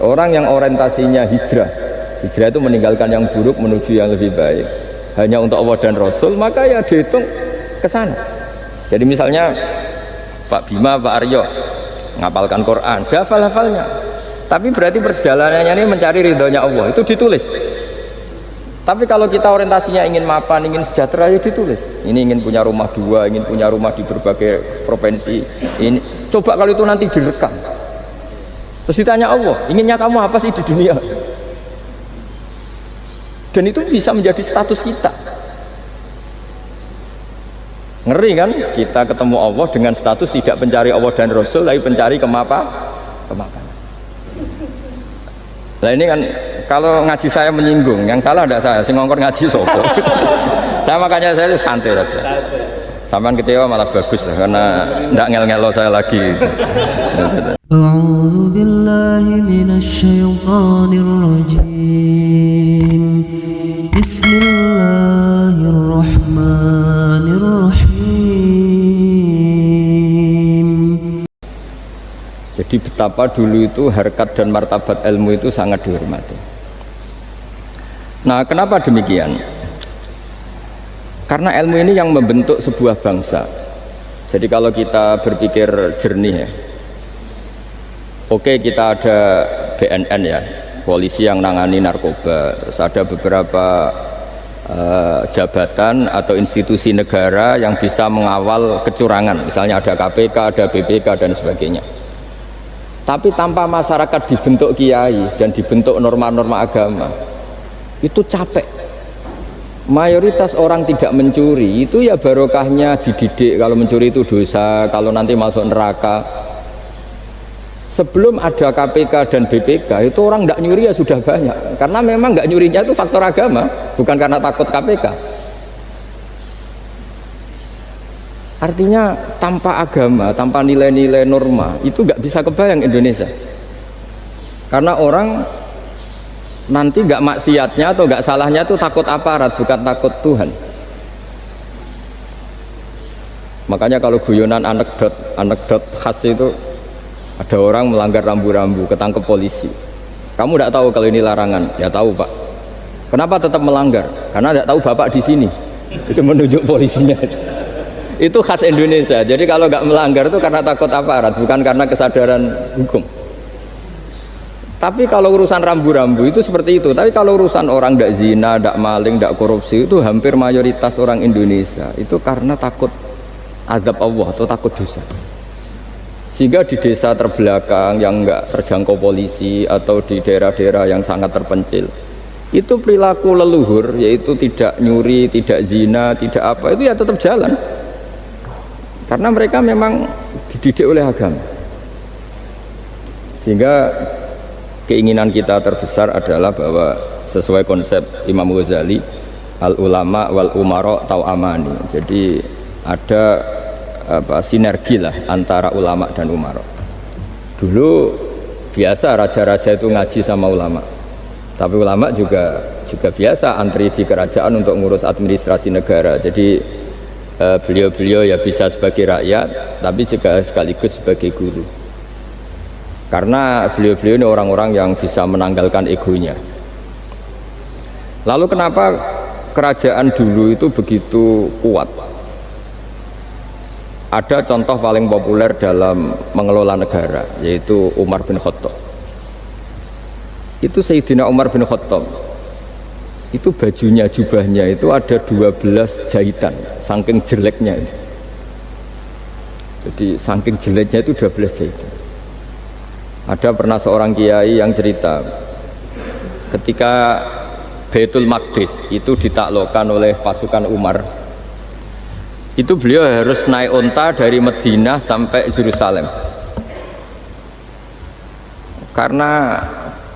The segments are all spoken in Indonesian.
Orang yang orientasinya hijrah itu meninggalkan yang buruk menuju yang lebih baik hanya untuk Allah dan Rasul, maka ya dihitung ke sana. Jadi misalnya Pak Bima, Pak Aryo ngapalkan Quran, hafal-hafalnya, tapi berarti perjalanannya ini mencari ridhonya Allah, itu ditulis. Tapi kalau kita orientasinya ingin mapan, ingin sejahtera, ya ditulis. Ini ingin punya rumah 2, ingin punya rumah di berbagai provinsi. Ini coba kalau itu nanti direkam, terus ditanya Allah, inginnya kamu apa sih di dunia? Dan itu bisa menjadi status kita. Ngeri kan? Kita ketemu Allah dengan status tidak pencari Allah dan Rasul, tapi pencari kemapanan. Nah ini kan kalau ngaji saya menyinggung, yang salah tidak saya, sing ngongkor ngaji sopo. Saya makanya saya santai saja. Sampai kecewa malah bagus lah, karena tidak ngel-ngelo saya lagi. A'udzu billahi minasy syaithanir rajim. Bismillahirrahmanirrahim. Jadi betapa dulu itu harkat dan martabat ilmu itu sangat dihormati. Nah, kenapa demikian? Karena ilmu ini yang membentuk sebuah bangsa. Jadi kalau kita berpikir jernih ya, oke, kita ada BNN ya, polisi yang nangani narkoba, terus ada beberapa jabatan atau institusi negara yang bisa mengawal kecurangan, misalnya ada KPK, ada BPK dan sebagainya. Tapi tanpa masyarakat dibentuk kiai dan dibentuk norma-norma agama, itu capek. Mayoritas orang tidak mencuri, itu ya barokahnya dididik kalau mencuri itu dosa, kalau nanti masuk neraka. Sebelum ada KPK dan BPK, itu orang tidak nyuri ya sudah banyak, karena memang nggak nyurinya itu faktor agama, bukan karena takut KPK. Artinya tanpa agama, tanpa nilai-nilai norma, itu nggak bisa kebayang Indonesia. Karena orang nanti nggak maksiatnya atau nggak salahnya itu takut aparat, bukan takut Tuhan. Makanya kalau guyonan anekdot khas itu, ada orang melanggar rambu-rambu, ketangkep polisi. Kamu tidak tahu kalau ini larangan? Ya tahu Pak. Kenapa tetap melanggar? Karena tidak tahu Bapak di sini. Itu menunjuk polisinya. Itu khas Indonesia. Jadi kalau nggak melanggar itu karena takut aparat, bukan karena kesadaran hukum. Tapi kalau urusan rambu-rambu itu seperti itu. Tapi kalau urusan orang tidak zina, tidak maling, tidak korupsi, itu hampir mayoritas orang Indonesia itu karena takut azab Allah atau takut dosa. Sehingga di desa terbelakang yang nggak terjangkau polisi atau di daerah-daerah yang sangat terpencil, itu perilaku leluhur, yaitu tidak nyuri, tidak zina, tidak apa, itu ya tetap jalan. Karena mereka memang dididik oleh agama. Sehingga keinginan kita terbesar adalah bahwa sesuai konsep Imam Ghazali, al ulama wal umara tau amani. Jadi ada sinergi lah antara ulama dan umara. Dulu biasa raja-raja itu ngaji sama ulama, tapi ulama juga biasa antri di kerajaan untuk ngurus administrasi negara. Jadi beliau-beliau ya bisa sebagai rakyat, tapi juga sekaligus sebagai guru. Karena beliau-beliau ini orang-orang yang bisa menanggalkan egonya. Lalu kenapa kerajaan dulu itu begitu kuat? Ada contoh paling populer dalam mengelola negara, yaitu Umar bin Khattab. Itu Sayyidina Umar bin Khattab, itu bajunya, jubahnya itu ada 12 jahitan, saking jeleknya. Jadi saking jeleknya itu 12 jahitan. Ada pernah seorang kiai yang cerita, ketika Baitul Maqdis itu ditaklukkan oleh pasukan Umar, itu beliau harus naik unta dari Madinah sampai Yerusalem. Karena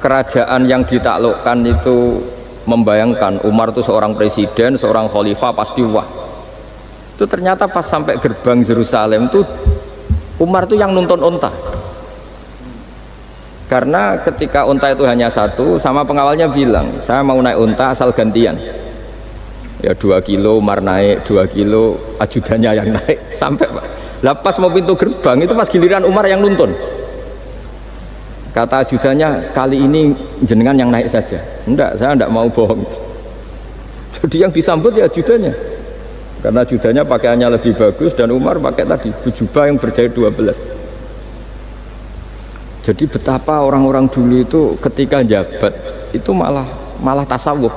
kerajaan yang ditaklukkan itu membayangkan Umar itu seorang presiden, seorang khalifah, pasti wah. Itu ternyata pas sampai gerbang Yerusalem itu Umar itu yang nuntun unta. Karena ketika unta itu hanya satu, sama pengawalnya bilang, saya mau naik unta asal gantian. Ya 2 kilo Umar naik, 2 kilo ajudannya yang naik, sampai Pak. Lah pas mau pintu gerbang itu pas giliran Umar yang nuntun. Kata ajudannya, kali ini jenengan yang naik saja. Enggak, saya enggak mau bohong. Jadi yang disambut ya ajudannya. Karena ajudannya pakaiannya lebih bagus dan Umar pakai tadi jubah yang berjahit 12. Jadi betapa orang-orang dulu itu ketika jabat itu malah tasawuf.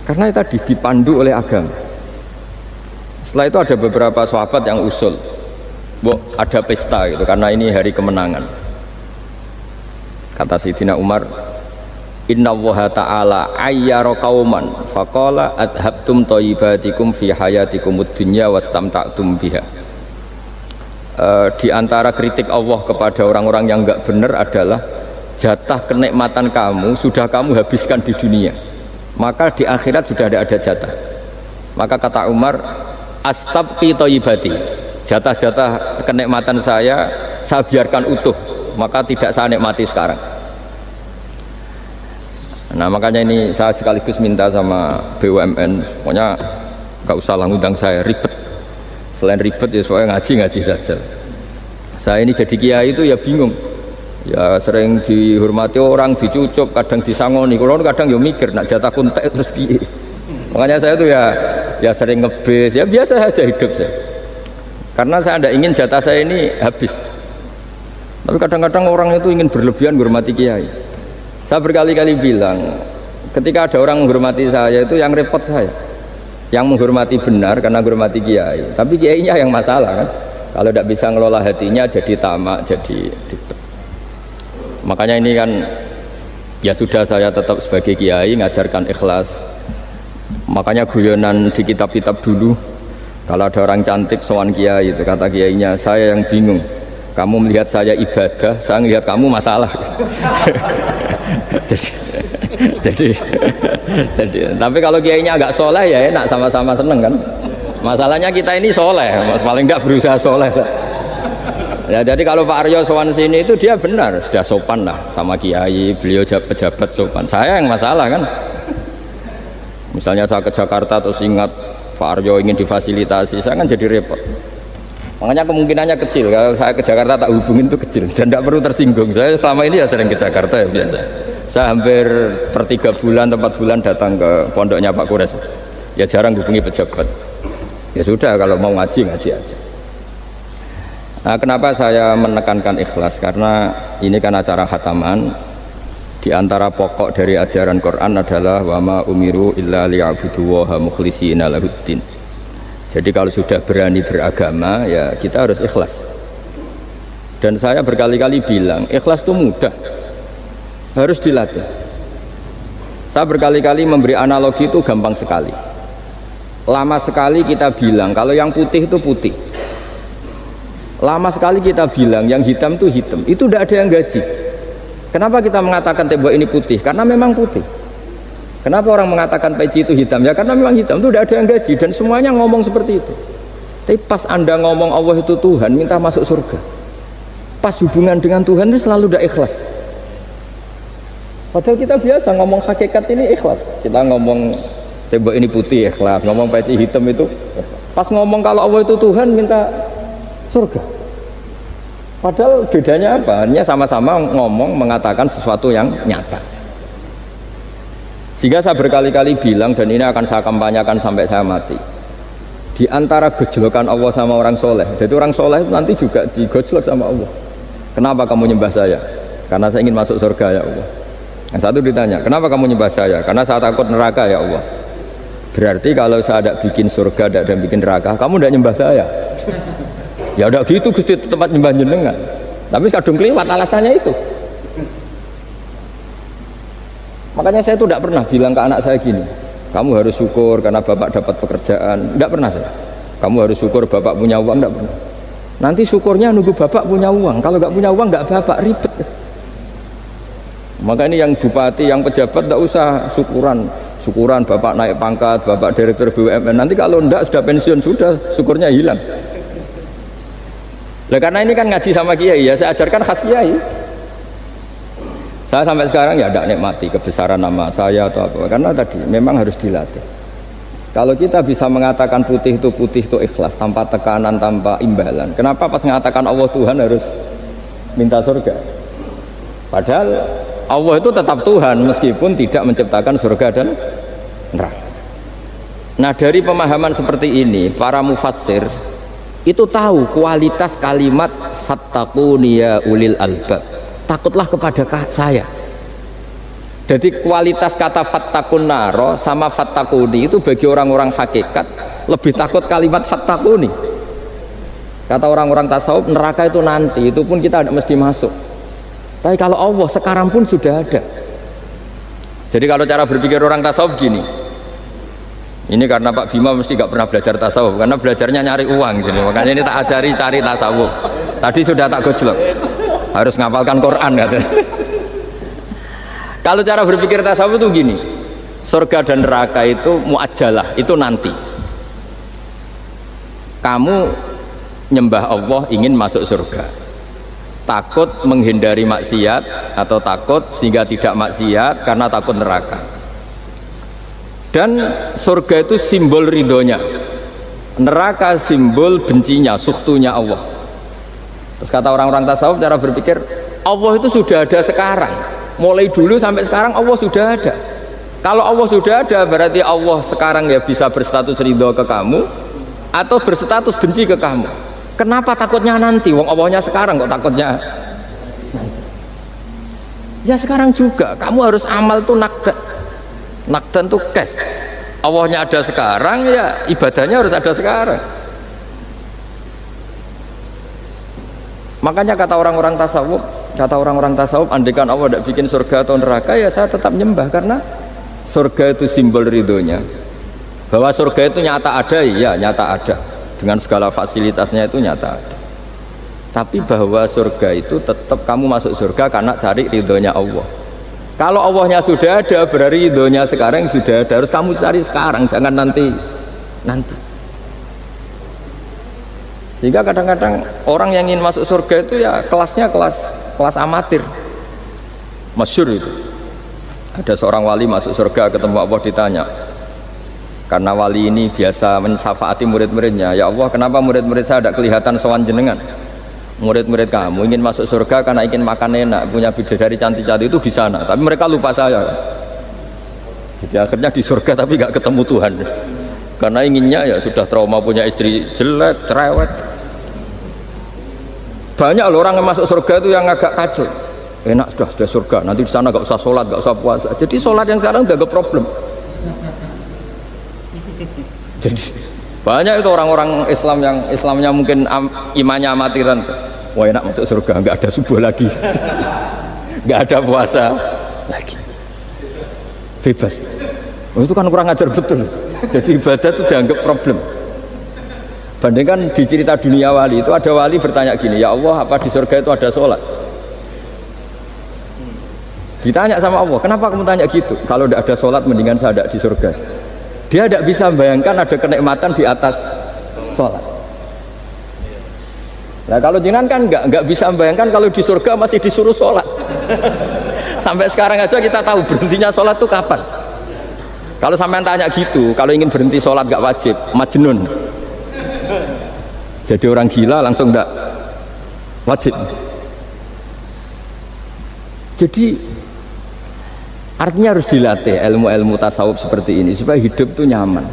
Karena tadi dipandu oleh agama. Setelah itu ada beberapa sahabat yang usul, ada pesta gitu karena ini hari kemenangan. Kata Sayyidina Umar, Inna Allaha ta'ala ayyara qauman faqala adhabtum thayyibatikum fi hayatikumud dunya wastamta'tum biha. Di antara kritik Allah kepada orang-orang yang enggak benar adalah jatah kenikmatan kamu sudah kamu habiskan di dunia, maka di akhirat sudah tidak ada jatah. Maka kata Umar, astabqi thayyibati, jatah-jatah kenikmatan saya biarkan utuh, maka tidak saya nikmati sekarang. Nah makanya ini saya sekaligus minta sama BUMN, pokoknya nggak usah lah ngundang saya, ribet. Selain ribet ya soalnya ngaji saja. Saya ini jadi kiai itu ya bingung, ya sering dihormati orang, dicucuk, kadang disangoni. Kalau kadang ya mikir, nak jatah kuntek terus piye. Makanya saya tuh ya sering ngebis, ya biasa saja hidup saya. Karena saya tidak ingin jatah saya ini habis. Tapi kadang-kadang orang itu ingin berlebihan menghormati kiai. Saya berkali-kali bilang, ketika ada orang menghormati saya itu yang repot saya. Yang menghormati benar karena menghormati kiai, tapi kiainya yang masalah kan. Kalau tidak bisa ngelola hatinya jadi tamak, jadi ribet. Makanya ini kan ya sudah, saya tetap sebagai kiai ngajarkan ikhlas. Makanya guyonan di kitab-kitab dulu, kalau ada orang cantik sowan kiai itu kata kiainya, saya yang bingung. Kamu melihat saya ibadah, saya melihat kamu masalah. jadi tapi kalau kiainya agak soleh ya enak, sama-sama seneng kan. Masalahnya kita ini soleh, paling enggak berusaha soleh lah. Ya, jadi kalau Pak Aryo sowan sini itu dia benar, sudah sopan lah sama kiai, beliau pejabat sopan. Saya yang masalah kan. Misalnya saya ke Jakarta terus ingat Pak Aryo ingin difasilitasi, saya kan jadi repot. Makanya kemungkinannya kecil, kalau saya ke Jakarta tak hubungin itu kecil dan tidak perlu tersinggung. Saya selama ini ya sering ke Jakarta ya biasa. Saya hampir per 3 bulan, 4 bulan datang ke pondoknya Pak Kures. Ya jarang hubungi pejabat. Ya sudah, kalau mau ngaji aja. Nah, kenapa saya menekankan ikhlas? Karena ini kan acara khataman. Di antara pokok dari ajaran Quran adalah wa ma umiru illa liya'budullaha mukhlishina lahuddin. Jadi kalau sudah berani beragama ya kita harus ikhlas. Dan saya berkali-kali bilang ikhlas itu mudah, harus dilatih. Saya berkali-kali memberi analogi itu gampang sekali. Lama sekali kita bilang kalau yang putih itu putih. Lama sekali kita bilang yang hitam itu hitam. Itu tidak ada yang gaji. Kenapa kita mengatakan tembok ini putih? Karena memang putih. Kenapa orang mengatakan peci itu hitam? Ya karena memang hitam, itu tidak ada yang gaji dan semuanya ngomong seperti itu. Tapi pas Anda ngomong Allah itu Tuhan, minta masuk surga, pas hubungan dengan Tuhan itu selalu tidak ikhlas. Padahal kita biasa ngomong hakikat ini ikhlas. Kita ngomong tembok ini putih ikhlas, ngomong peci hitam itu ikhlas. Pas ngomong kalau Allah itu Tuhan, minta surga. Padahal bedanya apa? Hanya sama-sama ngomong mengatakan sesuatu yang nyata. Sehingga saya berkali-kali bilang, dan ini akan saya kampanyakan sampai saya mati, di antara gejolokan Allah sama orang soleh, jadi orang soleh itu nanti juga digojlok sama Allah. Kenapa kamu nyembah saya? Karena saya ingin masuk surga ya Allah. Yang satu ditanya, kenapa kamu nyembah saya? Karena saya takut neraka ya Allah. Berarti kalau saya tidak bikin surga, tidak ada bikin neraka, kamu tidak nyembah saya. Ya udah gitu, Gusti tempat nyembah jenengan. Tapi kadung keliwat alasannya itu. Makanya saya itu tidak pernah bilang ke anak saya gini, kamu harus syukur karena bapak dapat pekerjaan. Tidak pernah saya. Kamu harus syukur bapak punya uang, tidak pernah. Nanti syukurnya nunggu bapak punya uang. Kalau nggak punya uang nggak bapak, ribet. Maka ini yang bupati, yang pejabat tidak usah syukuran bapak naik pangkat, bapak direktur BUMN. Nanti kalau enggak sudah pensiun sudah, syukurnya hilang. Nah, karena ini kan ngaji sama kiai ya, saya ajarkan khas kiai. Saya sampai sekarang ya tidak nikmati kebesaran nama saya atau apa, karena tadi memang harus dilatih. Kalau kita bisa mengatakan putih itu ikhlas, tanpa tekanan, tanpa imbalan. Kenapa pas mengatakan Allah Tuhan harus minta surga? Padahal Allah itu tetap Tuhan meskipun tidak menciptakan surga dan neraka. Nah dari pemahaman seperti ini para mufassir itu tahu kualitas kalimat fattaquni ya ulil albab, takutlah kepada saya. Jadi kualitas kata fattaqun naro sama fattaquni itu bagi orang-orang hakikat lebih takut kalimat fattaquni. Kata orang-orang tasawuf neraka itu nanti, itu pun kita tidak mesti masuk. Tapi kalau Allah sekarang pun sudah ada. Jadi kalau cara berpikir orang tasawuf gini, ini karena Pak Bima mesti gak pernah belajar tasawuf karena belajarnya nyari uang gitu. Makanya ini tak ajari cari tasawuf. Tadi sudah tak gojlok, harus ngapalkan Quran katanya. Kalau cara berpikir tasawuf itu gini, surga dan neraka itu muajjalah, itu nanti. Kamu nyembah Allah ingin masuk surga, takut menghindari maksiat atau takut sehingga tidak maksiat karena takut neraka. Dan surga itu simbol ridhonya, neraka simbol bencinya, sukhtunya Allah. Terus kata orang-orang tasawuf cara berpikir, Allah itu sudah ada sekarang, mulai dulu sampai sekarang Allah sudah ada. Kalau Allah sudah ada berarti Allah sekarang ya bisa berstatus ridho ke kamu atau berstatus benci ke kamu. Kenapa takutnya nanti? Wong Allahnya sekarang kok takutnya nanti? Ya sekarang juga kamu harus amal tuh nakdan tuh cash. Allahnya ada sekarang ya ibadahnya harus ada sekarang. Makanya kata orang-orang tasawuf, andaikan Allah tidak bikin surga atau neraka ya saya tetap nyembah karena surga itu simbol ridhonya. Bahwa surga itu nyata ada, ya nyata ada dengan segala fasilitasnya itu nyata ada. Tapi bahwa surga itu tetap kamu masuk surga karena cari ridhonya Allah. Kalau Allahnya sudah ada berarti ridhonya sekarang sudah ada, harus kamu cari sekarang, jangan nanti. Sehingga kadang-kadang orang yang ingin masuk surga itu ya kelasnya kelas amatir. Masyhur itu. Ada seorang wali masuk surga ketemu Allah ditanya. Karena wali ini biasa mensyafaati murid-muridnya, ya Allah kenapa murid-murid saya tidak kelihatan sowan jenengan? Murid-murid kamu ingin masuk surga karena ingin makan enak, punya bidadari cantik-cantik itu di sana, tapi mereka lupa saya. Jadi akhirnya di surga tapi nggak ketemu Tuhan, karena inginnya ya sudah trauma punya istri jelek, cerewet. Banyak loh orang yang masuk surga itu yang agak kacau. Enak sudah surga, nanti di sana nggak usah sholat, nggak usah puasa. Jadi sholat yang sekarang udah gak problem. Jadi banyak itu orang-orang Islam yang Islamnya mungkin imannya amatiran. Wah enak masuk surga, nggak ada subuh lagi, nggak ada puasa lagi, bebas. Oh, itu kan kurang ajar betul. Jadi ibadah itu dianggap problem. Bandingkan di cerita dunia wali itu ada wali bertanya gini, ya Allah apa di surga itu ada sholat? Ditanya sama Allah, kenapa kamu tanya gitu? Kalau tidak ada sholat mendingan saya ada di surga. Dia tidak bisa membayangkan ada kenikmatan di atas sholat. Nah kalau jenengan kan nggak bisa membayangkan kalau di surga masih disuruh sholat. Sampai sekarang aja kita tahu berhentinya sholat itu kapan. Kalau sampean tanya gitu, kalau ingin berhenti sholat nggak wajib, majnun. Jadi orang gila langsung nggak wajib. Jadi artinya harus dilatih ilmu-ilmu tasawuf seperti ini supaya hidup itu nyaman.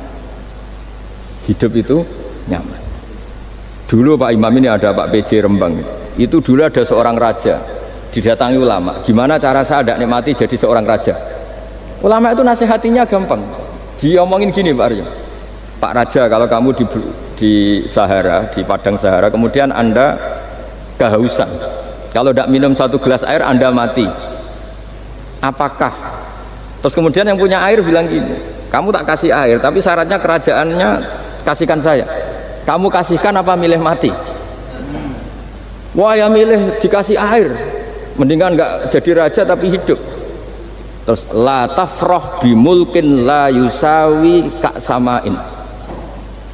Hidup itu nyaman. Dulu Pak Imam ini ada Pak PJ Rembang. Itu dulu ada seorang raja didatangi ulama. Gimana cara saya tidak nikmati jadi seorang raja? Ulama itu nasihatinya gampang. Dia omongin gini Pak Arya. Pak Raja kalau kamu di Sahara, di padang Sahara, kemudian Anda kehausan. Kalau tidak minum satu gelas air Anda mati. Apakah? Terus kemudian yang punya air bilang gini, kamu tak kasih air, tapi syaratnya kerajaannya kasihkan saya. Kamu kasihkan apa milih mati? Wah ya milih dikasih air, mendingan nggak jadi raja tapi hidup. Terus la tafroh bimulkin la yusawi kak samain.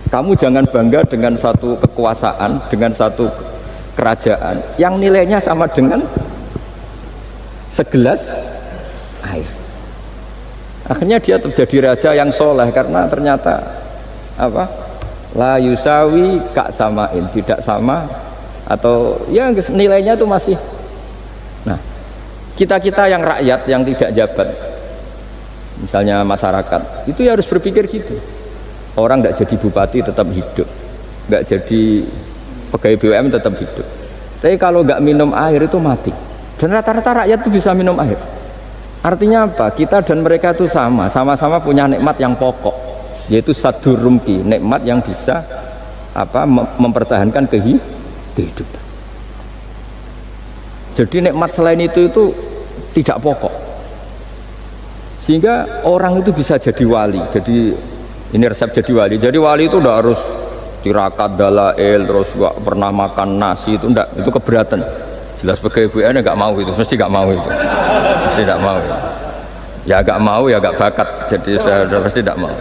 Kamu jangan bangga dengan satu kekuasaan, dengan satu kerajaan yang nilainya sama dengan segelas air. Akhirnya dia terjadi raja yang soleh karena ternyata apa? La yusawi kak samain, tidak sama atau ya nilainya itu masih. Nah, Kita-kita yang rakyat yang tidak jabat, misalnya masyarakat, itu ya harus berpikir gitu. Orang tidak jadi bupati tetap hidup, nggak jadi pegawai BUMN tetap hidup. Tapi kalau nggak minum air itu mati. Dan rata-rata rakyat itu bisa minum air. Artinya apa? Kita dan mereka itu sama-sama punya nikmat yang pokok, yaitu sadur rumki, nikmat yang bisa mempertahankan kehidupan. Jadi nikmat selain itu tidak pokok. Sehingga orang itu bisa jadi wali. Jadi ini resep jadi wali. Jadi wali itu udah harus tirakat dalail, terus gak pernah makan nasi, itu enggak, itu keberatan. Jelas pegawai BUMN nggak mau itu, mesti nggak mau itu, mesti nggak mau. Ya nggak mau, ya nggak bakat, jadi sudah pasti nggak mau.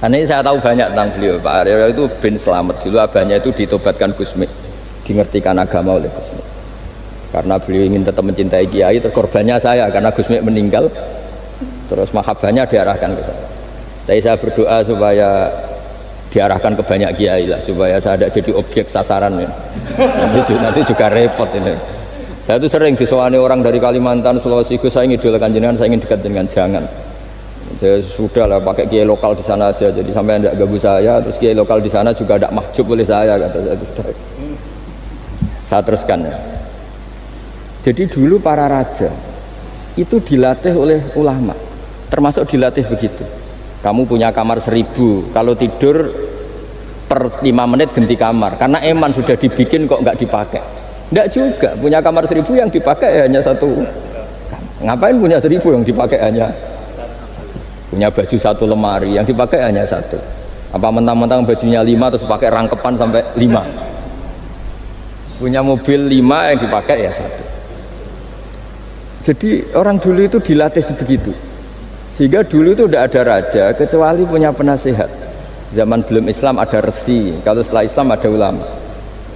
Karena ini saya tahu banyak tentang beliau. Pak Aryo itu bin selamat dulu, abahnya itu ditobatkan Gusmi, dimengertikan agama oleh Gusmi. Karena beliau ingin tetap mencintai Kiai, terkorbannya saya karena Gusmi meninggal, terus mahabbahnya diarahkan ke saya. Tapi saya berdoa supaya diarahkan ke banyak kiai lah, supaya saya tidak jadi objek sasaran ya. Nanti juga repot ini. Saya itu sering disewani orang dari Kalimantan, Sulawesi, saya ingin idolakan jenengan, saya ingin dekat dengan jangan. Saya sudah lah pakai kiai lokal di sana aja, jadi sampai tidak ganggu saya. Terus kiai lokal di sana juga tidak mahjub oleh saya, kata saya. Sudah. Saya teruskan ya. Jadi dulu para raja itu dilatih oleh ulama, termasuk dilatih begitu. Kamu punya kamar 1000, kalau tidur per 5 menit ganti kamar, karena eman sudah dibikin kok nggak dipakai. Nggak juga, punya kamar 1000 yang dipakai hanya satu. Ngapain punya 1000 yang dipakai hanya punya baju satu lemari yang dipakai hanya satu? Apa mentang-mentang bajunya 5 terus pakai rangkepan sampai 5? Punya mobil 5 yang dipakai ya satu. Jadi orang dulu itu dilatih sebegitu. Sehingga dulu itu tidak ada raja kecuali punya penasehat. Zaman belum Islam ada resi, kalau setelah Islam ada ulama.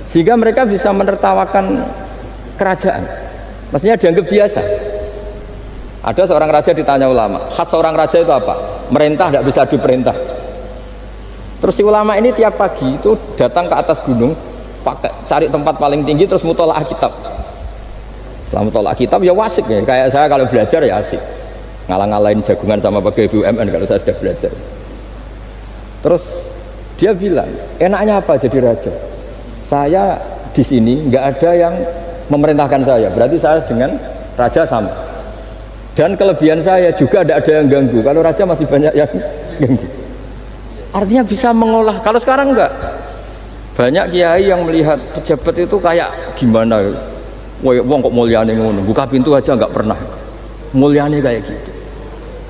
Sehingga mereka bisa menertawakan kerajaan. Maksudnya dianggap biasa. Ada seorang raja ditanya ulama, khas seorang raja itu apa? Merintah tidak bisa diperintah. Terus si ulama ini tiap pagi itu datang ke atas gunung, cari tempat paling tinggi terus mutolaah kitab. Setelah mutolaah kitab ya wasik ya, kayak saya kalau belajar ya asik. Ngalang-ngalain jagungan sama pegawai BUMN kalau saya sudah belajar. Terus dia bilang, enaknya apa jadi raja? Saya di sini nggak ada yang memerintahkan saya, berarti saya dengan raja sama. Dan kelebihan saya juga tidak ada yang ganggu. Kalau raja masih banyak yang ganggu. Artinya bisa mengolah. Kalau sekarang enggak. Banyak kiai yang melihat pejabat itu kayak gimana? Wong kok mulyane ngono, buka pintu aja nggak pernah. Mulyane kayak gitu.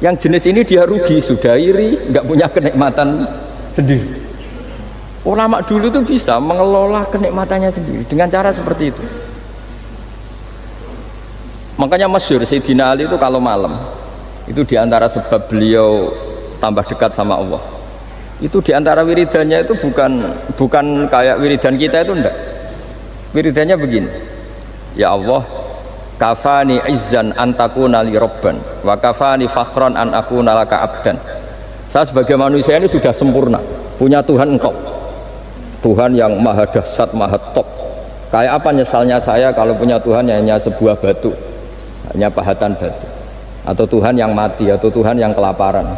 Yang jenis ini dia rugi, sudah iri, nggak punya kenikmatan sendiri. Ulama dulu itu bisa mengelola kenikmatannya sendiri dengan cara seperti itu. Makanya masyhur Sayyidina Ali itu kalau malam itu diantara sebab beliau tambah dekat sama Allah. Itu diantara wiridannya itu bukan kayak wiridan kita itu enggak. Wiridannya begini. Ya Allah, kafani izzan antakuna li robban wa kafani fakhran an akuna laka abdan. Saya sebagai manusia ini sudah sempurna, punya Tuhan engkau, Tuhan yang maha dahsyat, maha top. Kayak apa nyesalnya saya kalau punya Tuhan yang hanya sebuah batu, hanya pahatan batu, atau Tuhan yang mati, atau Tuhan yang kelaparan.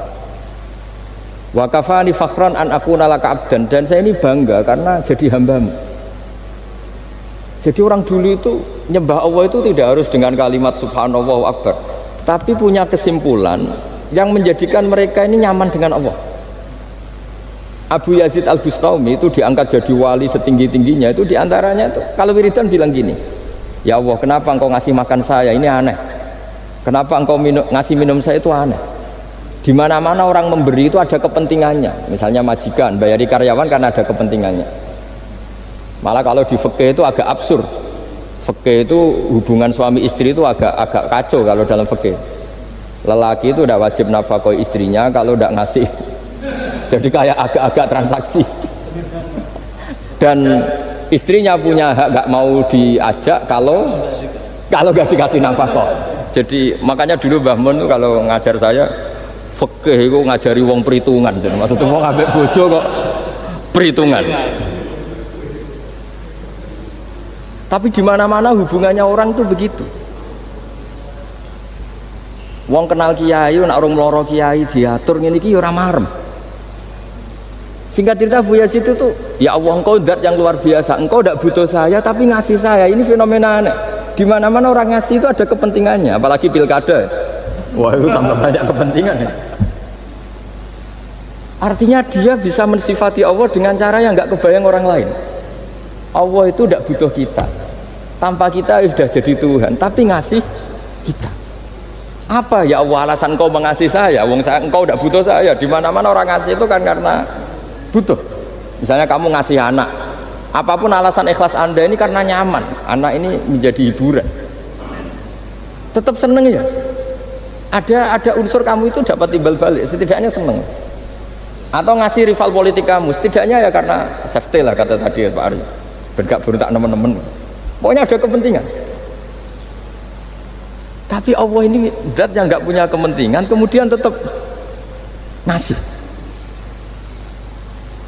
Wa kafani fakhran an akuna laka abdan, dan saya ini bangga karena jadi hambamu. Jadi orang dulu itu nyembah Allah itu tidak harus dengan kalimat subhanallah akbar, tapi punya kesimpulan yang menjadikan mereka ini nyaman dengan Allah. Abu Yazid Al-Bustami itu diangkat jadi wali setinggi-tingginya, itu diantaranya itu kalau wiridan bilang gini, ya Allah, kenapa engkau ngasih makan saya, ini aneh. Kenapa engkau ngasih minum saya, itu aneh. Di mana-mana orang memberi itu ada kepentingannya, misalnya majikan bayari karyawan karena ada kepentingannya. Malah kalau di fikih itu agak absurd. Fikih itu hubungan suami istri itu agak kacau kalau dalam fikih. Lelaki itu tidak wajib nafkahi istrinya kalau tidak ngasih. Jadi kayak agak-agak transaksi. Dan istrinya punya hak nggak mau diajak kalau nggak dikasih nafkah. Jadi makanya dulu Mbah Mun itu kalau ngajar saya fikih itu ngajari wong perhitungan. Jadi maksudnya wong ambek bojo kok perhitungan. Tapi di mana-mana hubungannya orang itu begitu. Wong kenal kiai nak urung mloro kiai diatur ngene iki ya ora marem. Singkat cerita Bu Yazid itu tuh, ya Allah engkau zat yang luar biasa, engkau tidak butuh saya tapi ngasih saya. Ini fenomena aneh. Di mana-mana orang ngasih itu ada kepentingannya, apalagi pilkada. Wah itu tambah banyak kepentingan ya. Artinya dia bisa mensifati Allah dengan cara yang nggak kebayang orang lain. Allah itu tidak butuh kita, tanpa kita sudah jadi Tuhan, tapi ngasih kita. Apa ya Allah alasan kau mengasihi saya? Wong saya engkau tidak butuh saya. Di mana-mana orang ngasih itu kan karena butuh. Misalnya kamu ngasih anak, apapun alasan ikhlas Anda ini karena nyaman. Anak ini menjadi hiburan. Tetap seneng ya. Ada unsur kamu itu dapat timbal balik, setidaknya seneng. Atau ngasih rival politik kamu, setidaknya ya karena safety lah kata tadi Pak Aryo. Bergak berontak teman-teman. Pokoknya ada kepentingan. Tapi Allah ini zat yang nggak punya kepentingan, kemudian tetap ngasih.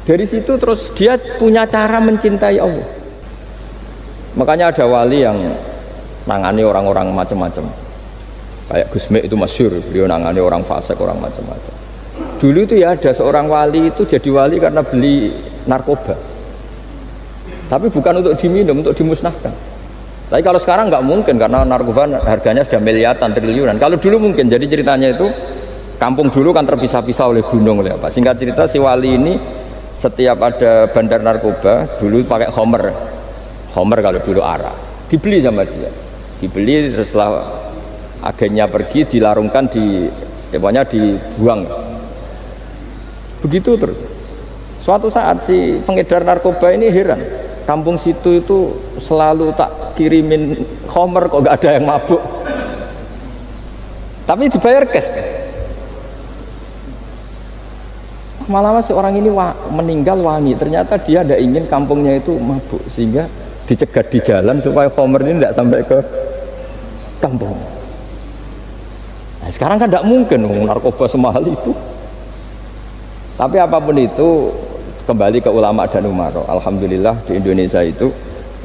Dari situ terus dia punya cara mencintai Allah. Makanya ada wali yang nangani orang-orang macam-macam. Kayak Gusme itu masyhur, beliau nangani orang fasik, orang macam-macam. Dulu itu ya ada seorang wali itu jadi wali karena beli narkoba. Tapi bukan untuk diminum, untuk dimusnahkan. Tapi kalau sekarang nggak mungkin karena narkoba harganya sudah miliaran, triliunan. Kalau dulu mungkin. Jadi ceritanya itu kampung dulu kan terpisah-pisah oleh gunung oleh apa. Singkat cerita si wali ini setiap ada bandar narkoba dulu pakai homer kalau dulu arak. Dibeli sama dia. Dibeli setelah agennya pergi dilarungkan pokoknya dibuang. Begitu terus. Suatu saat si pengedar narkoba ini heran. Kampung situ itu selalu tak kirimin homer kok gak ada yang mabuk. Tapi dibayar cash. Malah si orang ini meninggal wangi. Ternyata dia tidak ingin kampungnya itu mabuk, sehingga dicegat di jalan supaya homer ini tidak sampai ke kampung. Nah, sekarang kan tidak mungkin narkoba semahal itu. Tapi apapun itu kembali ke ulama dan umaro. Alhamdulillah di Indonesia itu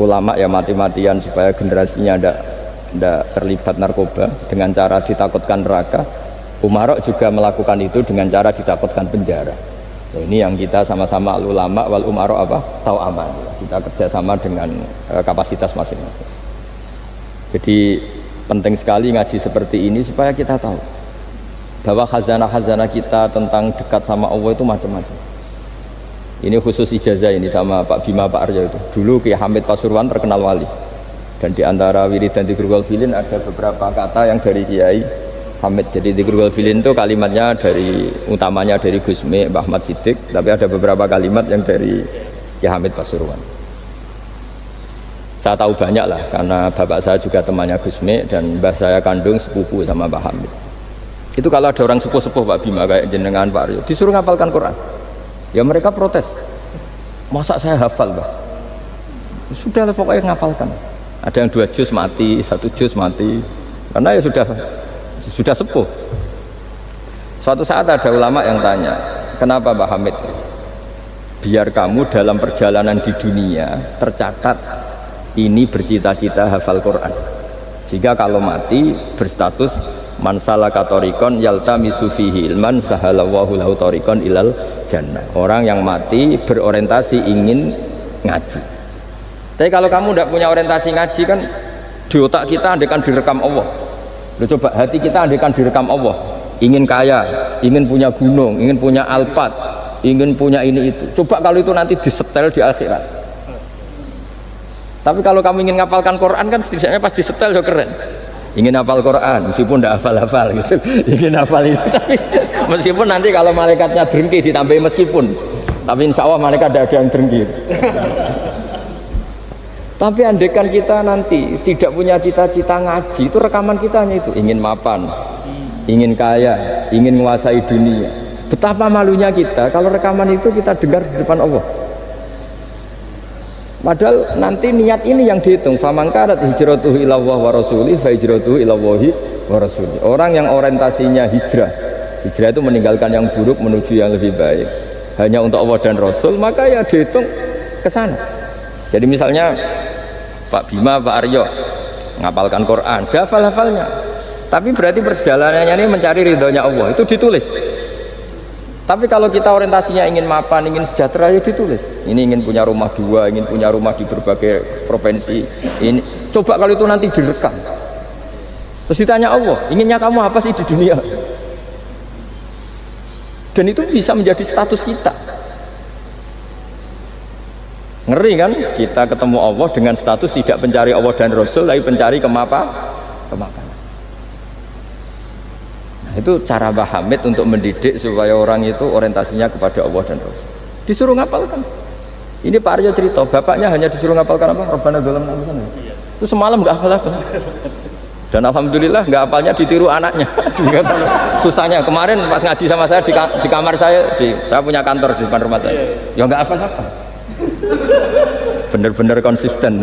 ulama ya mati-matian supaya generasinya tidak terlibat narkoba dengan cara ditakutkan neraka. Umaro juga melakukan itu dengan cara ditakutkan penjara. Nah, ini yang kita sama-sama ulama wal umaro tahu aman. Kita kerjasama dengan kapasitas masing-masing. Jadi penting sekali ngaji seperti ini supaya kita tahu bahwa khazanah-khazanah kita tentang dekat sama Allah itu macam-macam. Ini khusus ijazah ini sama Pak Bima Pak Aryo itu. Dulu Kiai Hamid Pasuruan terkenal wali. Dan di antara wiridan Dzikrul Filin ada beberapa kata yang dari Kiai Hamid. Jadi Dzikrul Filin itu kalimatnya utamanya dari Gusme, Mbah Ahmad Siddiq, tapi ada beberapa kalimat yang dari Kiai Hamid Pasuruan. Saya tahu banyak lah karena bapak saya juga temannya Gusme dan mbah saya kandung sepupu sama Mbah Hamid. Itu kalau ada orang sepuh-sepuh Pak Bima kayak jenengan Pak Aryo disuruh ngapalkan Quran. Ya mereka protes, masa saya hafal Pak? Sudah lah pokoknya ngapalkan. Ada yang 2 juz mati, 1 juz mati, karena ya sudah sepuh. Suatu saat ada ulama yang tanya, kenapa Pak Hamid? Biar kamu dalam perjalanan di dunia tercatat ini bercita-cita hafal Quran. Jika kalau mati berstatus man salaka thoriqan yaltamisu fihi ilman sahalallahu lahu thoriqan ilal jannah. Orang yang mati berorientasi ingin ngaji. Tapi kalau kamu tidak punya orientasi ngaji kan di otak kita andaikan direkam Allah. Loh, coba hati kita andaikan direkam Allah. Ingin kaya, ingin punya gunung, ingin punya alpat, ingin punya ini itu. Coba kalau itu nanti disetel di akhirat. Tapi kalau kamu ingin ngapalkan Quran kan setidaknya pas disetel ya keren. Ingin hafal Quran meskipun tidak hafal-hafal gitu. Ingin hafal itu tapi meskipun nanti kalau malaikatnya drengki ditambahin meskipun. Tapi insya Allah malaikat tidak ada yang drengki. Tapi andaikan kita nanti tidak punya cita-cita ngaji, itu rekaman kita hanya itu, ingin mapan, ingin kaya, ingin menguasai dunia. Betapa malunya kita kalau rekaman itu kita dengar di depan Allah. Padahal nanti niat ini yang dihitung. Famangkarat hijratuhu ilallah wa rasulih fa hijratuhu ilallahi wa rasulih. Orang yang orientasinya hijrah itu meninggalkan yang buruk menuju yang lebih baik hanya untuk Allah dan Rasul, maka ya dihitung ke sana. Jadi misalnya Pak Bima, Pak Aryo ngapalkan Quran, hafal-hafalnya. Tapi berarti perjalanannya ini mencari ridhonya Allah, itu ditulis. Tapi kalau kita orientasinya ingin mapan, ingin sejahtera, ya ditulis. Ini ingin punya rumah 2, ingin punya rumah di berbagai provinsi. Ini coba kalau itu nanti direkam. Terus ditanya Allah, inginnya kamu apa sih di dunia? Dan itu bisa menjadi status kita. Ngeri kan? Kita ketemu Allah dengan status tidak pencari Allah dan Rasul, tapi pencari kemapanan. Itu cara Mbah Hamid untuk mendidik supaya orang itu orientasinya kepada Allah dan Rasul. Disuruh ngapalkan. Ini Pak Aryo cerita, bapaknya hanya disuruh ngapalkan apa? Rabbana dzalamna anfusana. Itu semalam nggak hafal-hafal. Dan alhamdulillah nggak hafalnya ditiru anaknya. Susahnya kemarin pas ngaji sama saya di kamar saya, saya punya kantor di depan rumah saya. Ya nggak hafal-hafal. Bener-bener konsisten.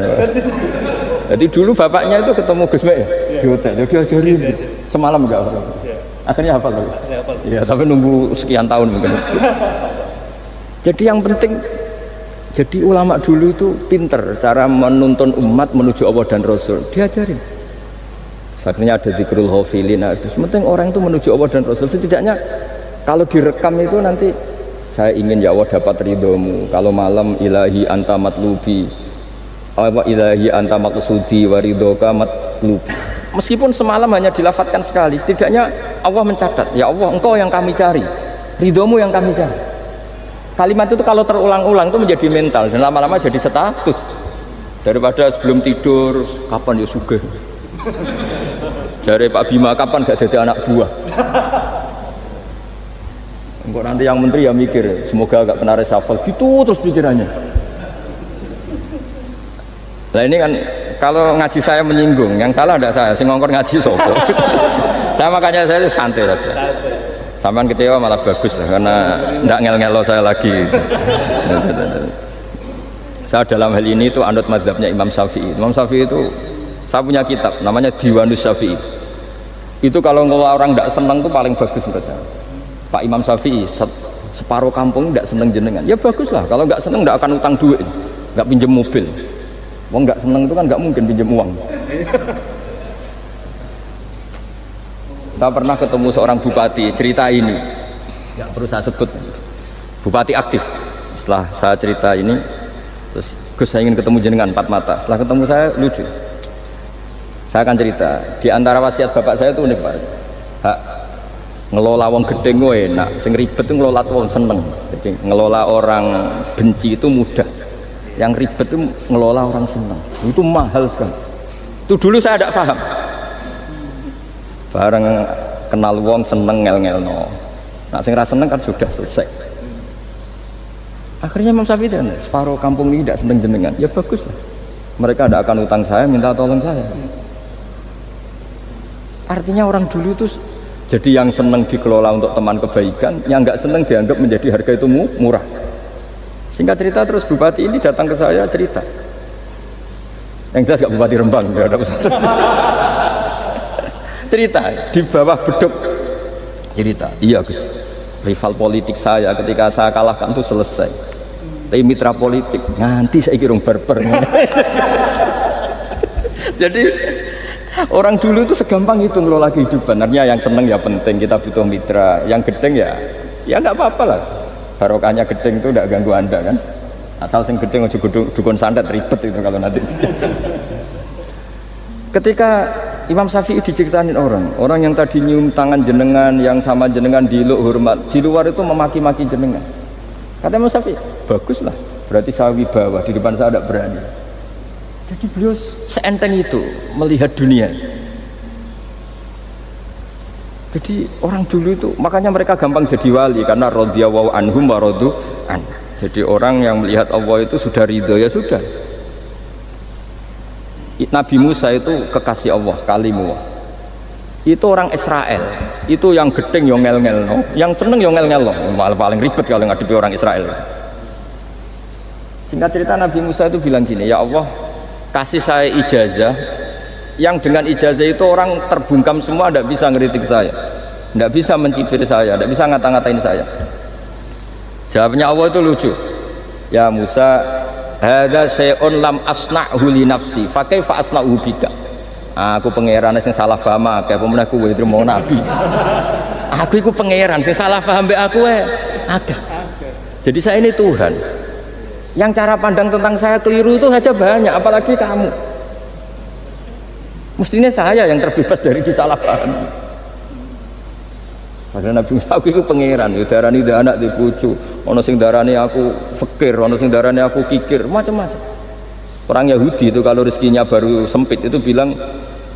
Jadi dulu bapaknya itu ketemu Gus Mek di hotel, dia diajarin semalam nggak hafal. Akhirnya hafal lagi. Ya, tapi nunggu sekian tahun mungkin. Jadi yang penting, jadi ulama dulu itu pinter cara menuntun umat menuju Allah dan Rasul. Diajarin. Akhirnya ada dzikrul ghafilin. Penting orang itu menuju Allah dan Rasul. Setidaknya kalau direkam itu nanti saya ingin ya Allah dapat ridhomu. Kalau malam ilahi anta matlubi, wa ilahi anta maqsudi wa ridhoka matlubi. Meskipun semalam hanya dilafatkan sekali, setidaknya Allah mencatat, ya Allah engkau yang kami cari, ridhomu yang kami cari. Kalimat itu kalau terulang-ulang itu menjadi mental dan lama-lama jadi status. Daripada sebelum tidur, kapan ya sugih? Dari Pak Bima, kapan gak jadi anak buah? Engkau nanti yang menteri ya mikir, semoga gak kena reshuffle, gitu terus pikirannya. Nah ini kan kalau ngaji saya menyinggung, yang salah tidak saya, sing ngongkor ngaji sopo. Saya makanya saya santai saja. Sampean kecewa malah bagus lah, karena tidak ngel-ngelo saya lagi. Saya dalam hal ini itu anut mazhabnya Imam Syafi'i. Imam Syafi'i itu saya punya kitab namanya Diwanus Syafi'i. Itu kalau orang tidak senang itu paling bagus menurut saya. Pak Imam Syafi'i separuh kampung tidak senang jenengan. Ya bagus lah, kalau nggak senang tidak akan utang duit, nggak pinjam mobil. Wong nggak seneng itu kan nggak mungkin pinjam uang. Saya pernah ketemu seorang bupati cerita ini, nggak perlu saya sebut. Bupati aktif. Setelah saya cerita ini, terus Gus saya ingin ketemu jenengan 4 mata. Setelah ketemu saya lucu. Saya akan cerita. Di antara wasiat bapak saya itu unik Pak. Hak ngelola wong gedeng enak, sing ribet itu ngelola wong seneng. Jadi ngelola orang benci itu mudah. Yang ribet itu ngelola orang senang, itu mahal sekali. Itu dulu saya tidak paham. Bareng kenal wong seneng ngel-ngel no. Nah sing ra seneng kan sudah selesai. Akhirnya Imam Syafi'i dan separuh kampung ini tidak seneng jenengan. Ya bagus lah. Mereka tidak akan utang saya, minta tolong saya. Artinya orang dulu itu jadi yang seneng dikelola untuk teman kebaikan, yang nggak seneng dianggap menjadi harga itu murah. Singkat cerita terus bupati ini datang ke saya cerita. Yang jelas gak Bupati Rembang, gak ada pesantren. Cerita di bawah beduk. Cerita, iya Gus. Rival politik saya ketika saya kalahkan itu selesai. Tapi mitra politik nganti saya kira berber. Jadi orang dulu itu segampang itu ngelola kehidupan. Artinya yang seneng ya penting, kita butuh mitra. Yang gedeng ya nggak apa-apa lah. Barokahnya gedeng itu tidak ganggu anda kan, asal sing gedeng aja dukun santet ribet itu kalau nanti dijajal. Ketika Imam Syafi'i diceritain orang yang tadi nyium tangan jenengan, yang sama jenengan diluk hormat, di luar itu memaki-maki jenengan. Kata Imam Syafi'i, baguslah, berarti saya wibawa, di depan saya tidak berani. Jadi beliau seenteng itu melihat dunia. Jadi orang dulu itu makanya mereka gampang jadi wali karena radhiyallahu anhum wa radu an. Jadi orang yang melihat Allah itu sudah ridho ya sudah. Nabi Musa itu kekasih Allah, kalimullah. Itu orang Israel. Itu yang gedeng yang ngel-ngel no, yang seneng yang ngel-ngel no. Malah paling ribet kalau ngadepi orang Israel. Singkat cerita Nabi Musa itu bilang gini, ya Allah kasih saya ijazah yang dengan ijazah itu orang terbungkam semua, tidak bisa ngeritik saya, tidak bisa mencibir saya, tidak bisa ngata-ngatain saya. Jawabnya Allah itu lucu, ya Musa hadza syai'un lam asna'hu li nafsi fa kaifa asna'hu bika. Aku pangeran sing salah paham akeh, pemenah kuwe trimo nabi. Aku iku pangeran sing salah paham mbek aku akeh. Jadi saya ini Tuhan. Yang cara pandang tentang saya keliru itu saja banyak, apalagi kamu. Mestinya saya yang terbebas dari disalahpahami. Padahal Nabi Musa aku itu pangeran, ya darani anak di bojo, ono sing darani aku fakir, ono sing darani aku kikir, macam-macam. Orang Yahudi itu kalau rezekinya baru sempit itu bilang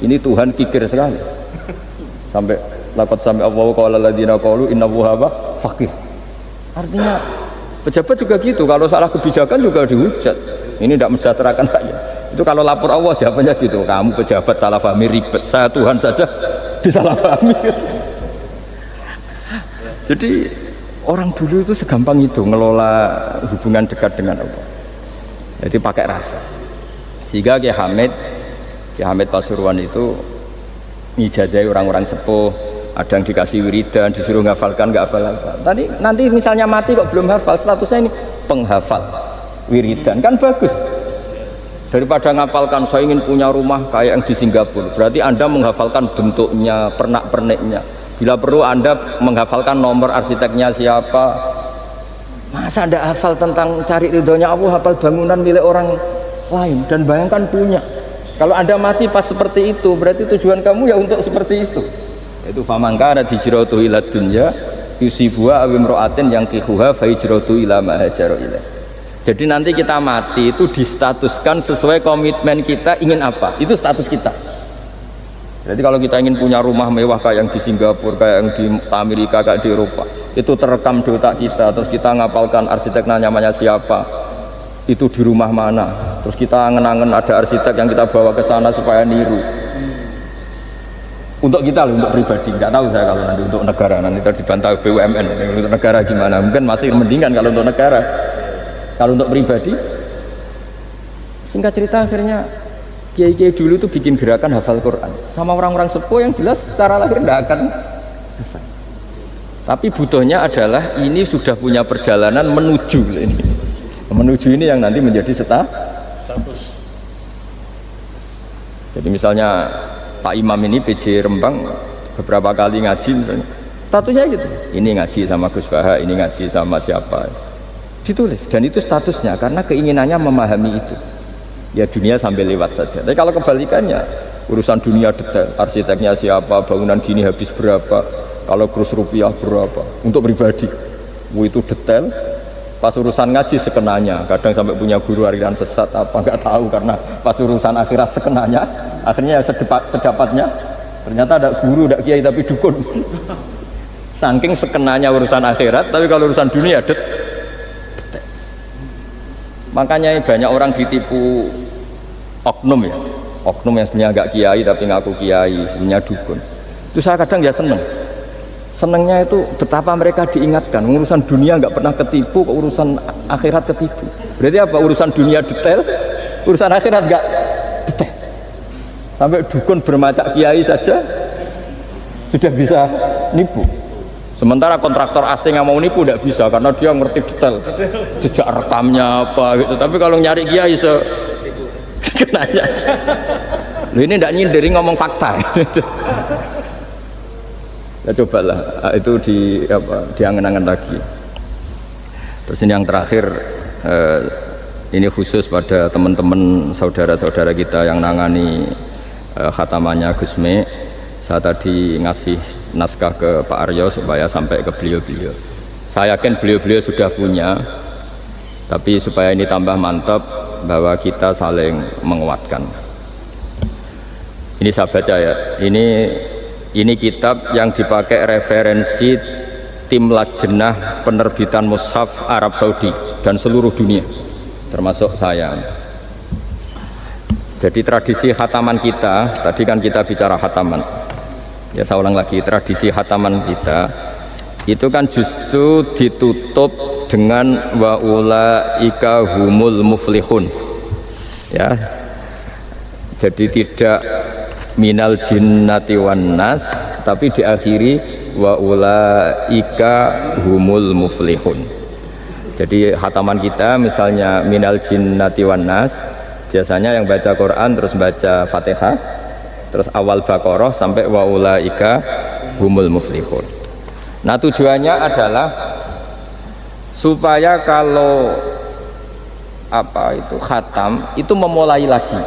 ini Tuhan kikir sekali. Sampai laqad sami Allahu qala alladziina qalu inna Allaha faqir. Artinya pejabat juga gitu, kalau salah kebijakan juga dihujat. Ini tidak mensejahterakan rakyat. Itu kalau lapor Allah jawabannya gitu, kamu pejabat salah pahami ribet, saya Tuhan saja disalahpahami. Jadi orang dulu itu segampang itu ngelola hubungan dekat dengan Allah. Jadi pakai rasa. Sehingga Kiai Hamid Pasuruan itu ngijazai orang-orang sepuh, ada yang dikasih wiridan, disuruh ngafalkan, nggak hafal-hafal. Nanti misalnya mati kok belum hafal, statusnya ini penghafal wiridan, kan bagus. Daripada ngapalkan saya ingin punya rumah kayak yang di Singapura, berarti Anda menghafalkan bentuknya, pernak-perniknya. Bila perlu Anda menghafalkan nomor arsiteknya siapa. Masa Anda hafal tentang cari ridhonya Allah, hafal bangunan milik orang lain, dan bayangkan punya. Kalau Anda mati pas seperti itu, berarti tujuan kamu ya untuk seperti itu. Itu famangka ada hijratuhu ila dunya yusibuha aw imra'atin yang kihuha fa hijratuhu ila ma hajara ilaih. Jadi nanti kita mati itu distatuskan sesuai komitmen kita ingin apa, itu status kita. Jadi kalau kita ingin punya rumah mewah kayak yang di Singapura, kayak yang di Amerika, kayak di Eropa, itu terekam di otak kita. Terus kita ngapalkan arsiteknya namanya siapa, itu di rumah mana. Terus kita angen-angen ada arsitek yang kita bawa ke sana supaya niru. Untuk kita loh, untuk pribadi. Nggak tahu saya kalau nanti untuk negara, nanti dibantah BUMN. Untuk negara gimana? Mungkin masih mendingan kalau untuk negara. Kalau untuk pribadi, singkat cerita akhirnya kiai-kiai dulu itu bikin gerakan hafal Quran sama orang-orang sepuh yang jelas secara lahir tidak akan hafal. Tapi butuhnya adalah ini sudah punya perjalanan menuju ini yang nanti menjadi status. Jadi misalnya Pak Imam ini PJ Rembang beberapa kali ngaji misalnya, statusnya gitu, ini ngaji sama Gus Baha, ini ngaji sama siapa, ditulis, dan itu statusnya karena keinginannya memahami itu. Ya dunia sampai lewat saja. Tapi kalau kebalikannya, urusan dunia detail, arsiteknya siapa, bangunan gini habis berapa, kalau kurus rupiah berapa, untuk pribadi itu detail. Pas urusan ngaji sekenanya, kadang sampai punya guru aliran sesat apa nggak tahu, karena pas urusan akhirat sekenanya, akhirnya sedapatnya ternyata ada guru, ada kiai tapi dukun. Saking sekenanya urusan akhirat, tapi kalau urusan dunia detail. Makanya banyak orang ditipu oknum ya, oknum yang sebenarnya agak kiai tapi ngaku kiai, sebenarnya dukun. Itu saya kadang ya senengnya itu betapa mereka diingatkan urusan dunia nggak pernah ketipu, kok urusan akhirat ketipu. Berarti apa? Urusan dunia detail, urusan akhirat nggak detail. Sampai dukun bermacak kiai saja sudah bisa nipu. Sementara kontraktor asing yang mau nipu tidak bisa karena dia ngerti detail jejak rekamnya apa gitu. Tapi kalau nyari kiai sekenanya, ini tidak nyindir, ngomong fakta. Ya cobalah itu diangen-angen lagi. Terus ini yang terakhir, ini khusus pada teman-teman saudara-saudara kita yang nangani khatamannya Gusme. Saya tadi ngasih naskah ke Pak Aryo supaya sampai ke beliau-beliau. Saya yakin beliau-beliau sudah punya, tapi supaya ini tambah mantap bahwa kita saling menguatkan. Ini saya baca ya, ini kitab yang dipakai referensi tim lajnah penerbitan mushaf Arab Saudi dan seluruh dunia, termasuk saya. Jadi tradisi khataman kita, tadi kan kita bicara khataman, ya saya ulang lagi, tradisi khataman kita itu kan justru ditutup dengan wa ulaika humul muflihun, ya. Jadi tidak minal jinnati wan nas, tapi diakhiri wa ulaika humul muflihun. Jadi khataman kita misalnya minal jinnati wan nas, biasanya yang baca Quran terus baca Fatihah, Terus awal Baqarah sampai wa ulaika humul muflihun. Nah, tujuannya adalah supaya kalau khatam itu memulai lagi.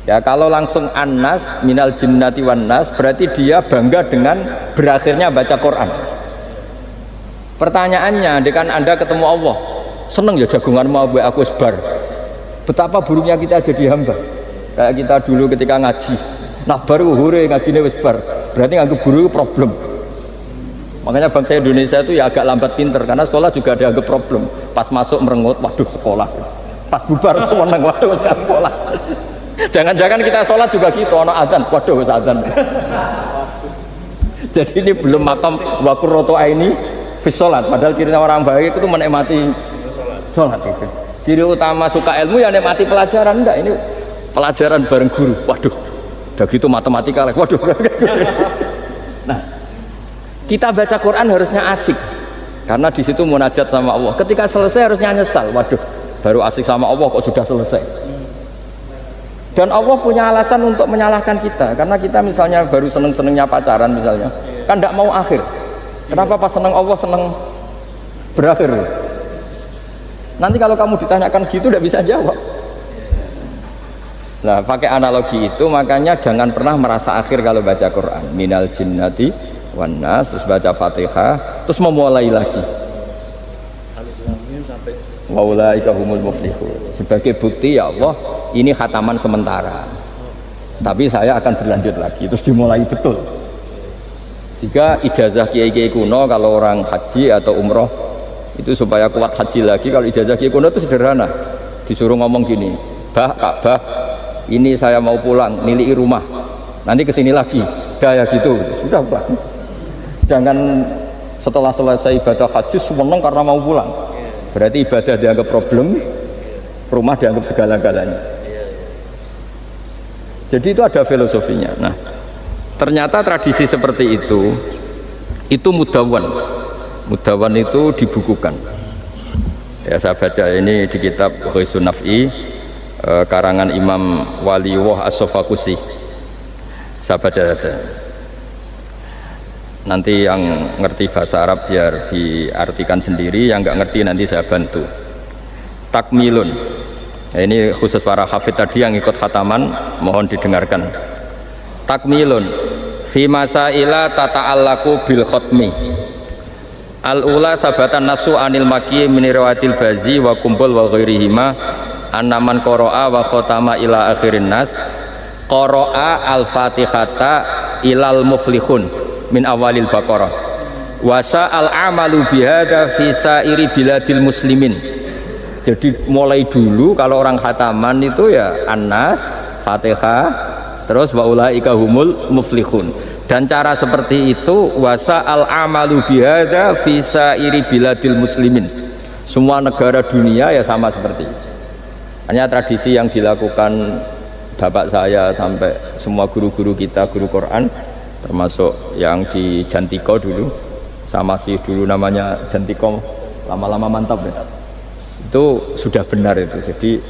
Ya, kalau langsung An-Nas minal jinnati wan nas berarti dia bangga dengan berakhirnya baca Quran. Pertanyaannya, dengan Anda ketemu Allah, seneng ya jagungan mau buat aku sebar. Betapa buruknya kita jadi hamba. Kayak kita dulu ketika ngaji, nah baru hure ngajinya wis bar. Berarti nganggep guru itu problem. Makanya bangsa Indonesia itu ya agak lambat pinter, karena sekolah juga dianggap problem. Pas masuk merengut, waduh sekolah. Pas bubar seneng, waduh gak sekolah. Jangan-jangan kita sholat juga gitu, ono adzan, waduh wis adzan. Jadi ini belum makam wa qurratu aini fi sholat. Padahal cirinya orang baik itu menikmati sholat itu. Ciri utama suka ilmu ya nikmati pelajaran. Enggak, ini pelajaran bareng guru. Waduh, udah gitu matematika lagi. Waduh. Nah, kita baca Quran harusnya asik, karena di situ munajat sama Allah. Ketika selesai harusnya nyesal. Waduh, baru asik sama Allah kok sudah selesai. Dan Allah punya alasan untuk menyalahkan kita, karena kita misalnya baru seneng-senengnya pacaran misalnya, kan tidak mau akhir. Kenapa pas seneng Allah seneng berakhir? Nanti kalau kamu ditanyakan gitu tidak bisa jawab. Nah, pakai analogi itu, makanya jangan pernah merasa akhir kalau baca Quran. Minal jinnati wan nas, terus baca Fatihah, terus memulai lagi. Wa ulaika humul muflihun. Sebagai bukti ya Allah, ini khataman sementara. Tapi saya akan berlanjut lagi, terus dimulai betul. Sehingga ijazah kiai-kiai kuno kalau orang haji atau umroh itu supaya kuat haji lagi, kalau ijazah kiai kuno itu sederhana. Disuruh ngomong gini, "Bah, Ka'bah, ini saya mau pulang, nilai rumah, nanti kesini lagi." Kayak gitu, sudah Pak. Jangan setelah selesai ibadah haji seneng karena mau pulang. Berarti ibadah dianggap problem, rumah dianggap segala-galanya. Jadi itu ada filosofinya. Nah, ternyata tradisi seperti itu mudawwan. Mudawwan itu dibukukan. Ya, saya baca ini di kitab Ghisun Naf'i, karangan Imam Waliullah As-Sofakusi. Saya baca saja. Nanti yang ngerti bahasa Arab biar diartikan sendiri, yang nggak ngerti nanti saya bantu. Takmilun. Nah, ini khusus para hafid tadi yang ikut khataman, mohon didengarkan. Takmilun fi masaila tata'allaku bil khatmi. Al-ula sabatan nasu anil maki min riwayatil bazi wa kumbul wa ghairihima annaman qara'a wa khatama ila akhirin nas qara'a al-fatihata ilal muflihun min awalil Baqarah wasa al-amalu bihada fi sairi biladil muslimin. Jadi mulai dulu kalau orang khataman itu ya An-Nas, Fatihah, terus wa ulaika humul muflihun. Dan cara seperti itu wasa al-amalu bihada fi sairi biladil muslimin. Semua negara dunia ya sama seperti itu. Hanya tradisi yang dilakukan bapak saya sampai semua guru-guru kita, guru Quran, termasuk yang di Jantiko dulu, sama sih dulu namanya Jantiko, lama-lama mantap ya. Itu sudah benar itu. Jadi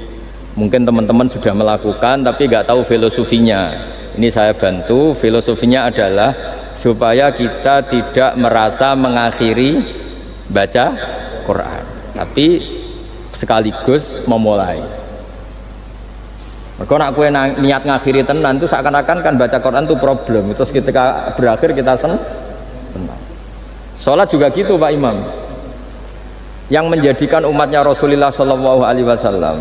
mungkin teman-teman sudah melakukan tapi nggak tahu filosofinya. Ini saya bantu. Filosofinya adalah supaya kita tidak merasa mengakhiri baca Quran, tapi sekaligus memulai. Kalau nak kue niat ngakhiri tenan itu seakan-akan kan baca Quran itu problem. Terus ketika berakhir kita senang. Sholat juga gitu Pak Imam. Yang menjadikan umatnya Rasulullah Shallallahu Alaihi Wasallam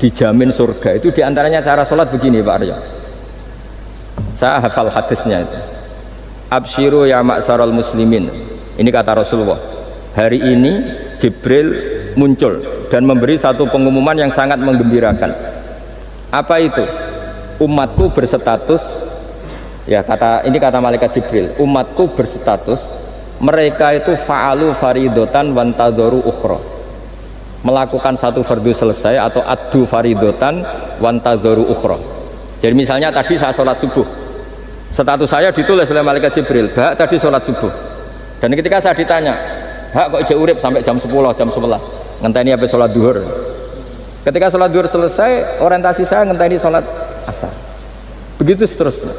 dijamin surga itu diantaranya cara sholat begini Pak Arya. Saya hafal hadisnya itu. Absyiru ya ma'syaral muslimin. Ini kata Rasulullah. Hari ini Jibril muncul dan memberi satu pengumuman yang sangat menggembirakan. Apa itu? Umatku berstatus, ya ini kata malaikat Jibril, umatku berstatus mereka itu fa'alu faridotan wantadoru ukhra, melakukan satu fardu selesai atau addu faridotan wantadoru ukhra. Jadi misalnya tadi saya sholat subuh, status saya ditulis oleh malaikat Jibril, Bak tadi sholat subuh, dan ketika saya ditanya, Hak kok ijek urip sampai jam 10, jam 11 ngenteni apa sholat duhur. Ketika sholat duhur selesai, orientasi saya ngenteni sholat asar. Begitu seterusnya.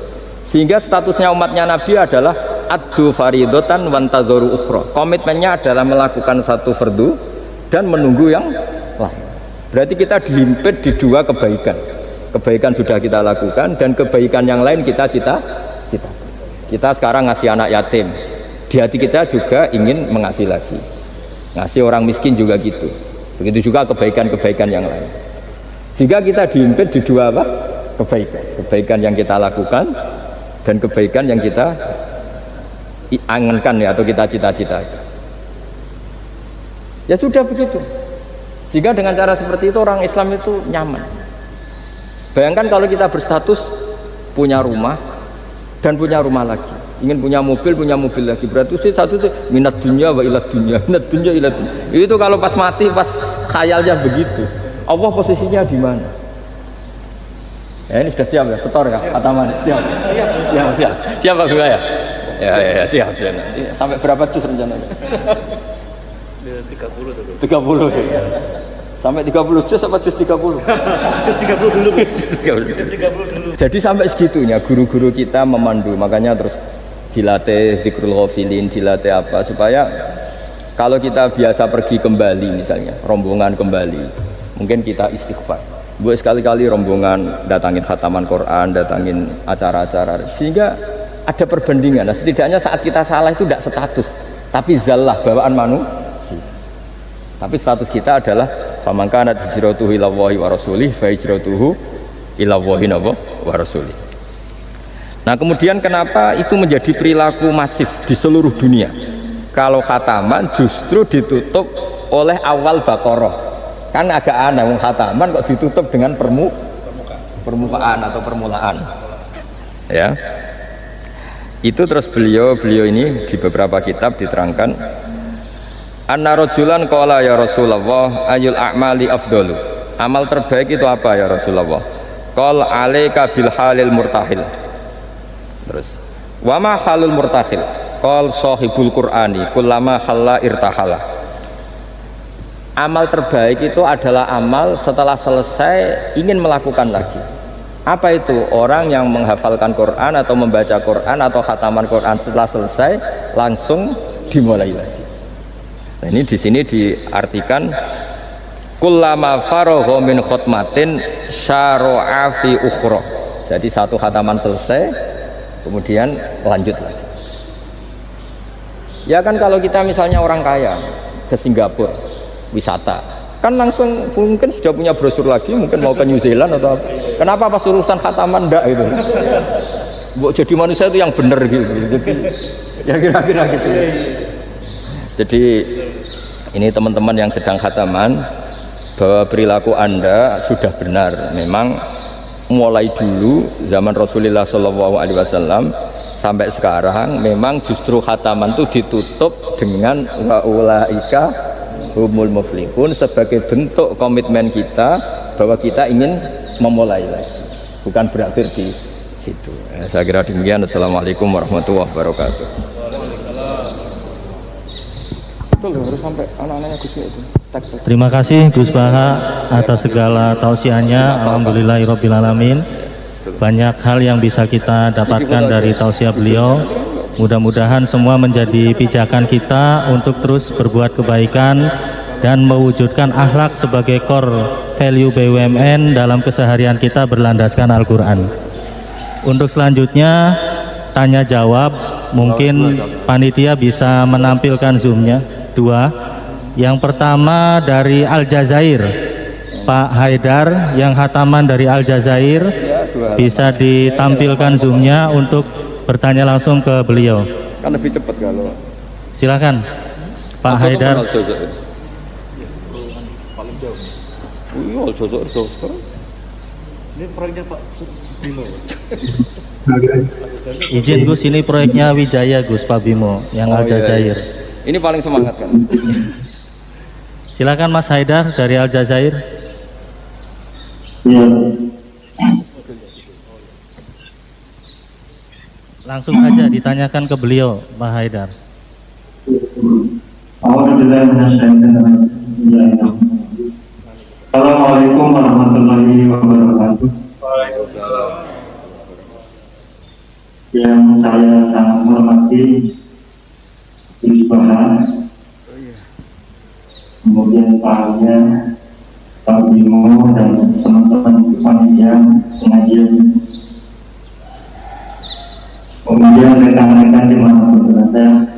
Sehingga statusnya umatnya Nabi adalah addu faridotan wantadzoru ukhra. Komitmennya adalah melakukan satu fardu dan menunggu yang lain. Berarti kita dihimpit di dua kebaikan. Kebaikan sudah kita lakukan dan kebaikan yang lain kita cita. Kita sekarang ngasih anak yatim. Di hati kita juga ingin mengasih lagi. Ngasih orang miskin juga gitu. Begitu juga kebaikan-kebaikan yang lain. Sehingga kita dihimpit di dua apa? Kebaikan yang kita lakukan dan kebaikan yang kita angankan ya, atau kita cita-citakan. Ya sudah begitu. Sehingga dengan cara seperti itu orang Islam itu nyaman. Bayangkan kalau kita berstatus punya rumah dan punya rumah lagi, ingin punya mobil lagi, berarti satu itu minat dunia wa ilat dunia, minat dunia ilat dunia. Itu kalau pas mati, pas khayalnya begitu, Allah posisinya di mana? Ya ini sudah siap ya, setor ya, Ataman siap Pak Gua ya. Ya siap. Nanti sampai berapa juz rencananya? 30 ya. Sampai 30 juz apa juz 30? Juz 30 dulu. Jadi sampai segitunya guru-guru kita memandu, makanya terus dilatih dzikrul ghafilin, dilatih apa supaya kalau kita biasa pergi kembali misalnya, rombongan kembali, mungkin kita istighfar. Buat sekali-kali rombongan datangin khataman Quran, datangin acara-acara, sehingga ada perbandingan. Nah, setidaknya saat kita salah itu tidak status, tapi zallah, bawaan manusia. Tapi status kita adalah faman kanat hijratuhu ila Allahi wa rasulih fa hijratuhu ila Allahi wa rasulih. Nah, kemudian kenapa itu menjadi perilaku masif di seluruh dunia? Kalau khataman justru ditutup oleh awal Baqarah. Kan agak aneh, khataman kok ditutup dengan permukaan atau permulaan. Ya. Itu terus beliau ini di beberapa kitab diterangkan anna rajulan qala ya Rasulullah ayul a'mali afdalu. Amal terbaik itu apa ya Rasulullah? Qal alaika bil halil murtahil. Terus wa ma halul murtahil? Qal sahibul qur'ani kullama khalla irtahala. Amal terbaik itu adalah amal setelah selesai ingin melakukan lagi. Apa itu? Orang yang menghafalkan Quran atau membaca Quran atau khataman Quran setelah selesai langsung dimulai lagi. Nah, ini di sini diartikan kullama faragha min khutmatin syara'a fi ukhra. Jadi satu khataman selesai kemudian lanjut lagi. Ya kan kalau kita misalnya orang kaya ke Singapura wisata, kan langsung mungkin sudah punya brosur lagi, mungkin mau ke New Zealand atau apa. Kenapa pas urusan khataman enggak itu? Jadi manusia itu yang benar gitu. Jadi ya kira-kira gitu. Jadi ini teman-teman yang sedang khataman, bahwa perilaku Anda sudah benar. Memang mulai dulu zaman Rasulullah SAW sampai sekarang memang justru khataman itu ditutup dengan wa ulaika humul muflihun sebagai bentuk komitmen kita bahwa kita ingin memulai lagi, bukan berakhir di situ. Saya kira demikian. Assalamualaikum warahmatullahi wabarakatuh. Betul, harus sampai anak-anaknya Gus itu. Terima kasih Gus Baha atas segala tausiahnya. Alhamdulillahirabbil alamin. Banyak hal yang bisa kita dapatkan dari tausiah beliau. Mudah-mudahan semua menjadi pijakan kita untuk terus berbuat kebaikan dan mewujudkan akhlak sebagai core value BUMN dalam keseharian kita berlandaskan Al-Quran. Untuk selanjutnya tanya jawab, mungkin panitia bisa menampilkan zoomnya dua. Yang pertama dari Aljazair, Pak Haidar yang khataman dari Aljazair, bisa ditampilkan zoomnya untuk bertanya langsung ke beliau. Kan lebih cepat kalau. Silakan Pak Haidar. Paling jauh. Iya, jauh sekarang. Ini proyeknya Pak Bimo. Izin Gus, ini proyeknya Wijaya Gus, Pak Bimo yang Aljazair. Iya. Ini paling semangat kan. Silakan Mas Haidar dari Aljazair. Ya. Langsung saja ditanyakan ke beliau, Pak Haidar. Assalamualaikum warahmatullahi wabarakatuh. yang saya sangat hormati Gus Baha, kemudian Pak Arya, Pak Bimo, dan teman-teman panitia pengajian, kemudian rekan-rekan dimanapun berada.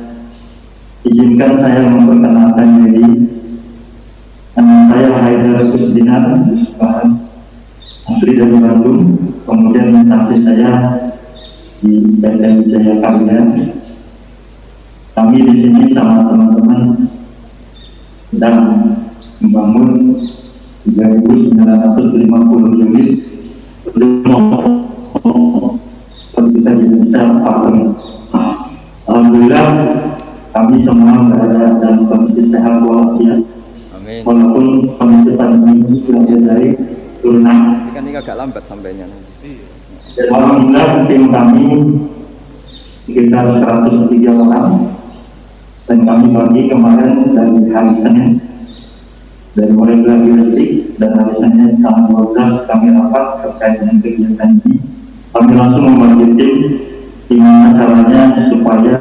Izinkan saya memperkenalkan diri. Nama saya Haidar Kusdinar Gus Baha, asli dari Bandung. Kemudian instansi saya di PT Wijaya Karya. Kami di sini sama teman-teman sedang membangun 3.950 unit kita di Indonesia apartemen. Alhamdulillah kami semua berada dalam kondisi sehat walafiat. Amin. Walaupun kondisi pandemi ini tidak dari turunan. Ini kan ini agak lambat sampainya nanti. Dan alhamdulillah tim kami sekitar 103 orang, dan kami bagi kemarin dari hari Senin dari mulai geladi listrik, dan hari Senin tanggal 12 kami rapat terkait dengan kegiatan ini. Kami langsung membagi tim gimana caranya supaya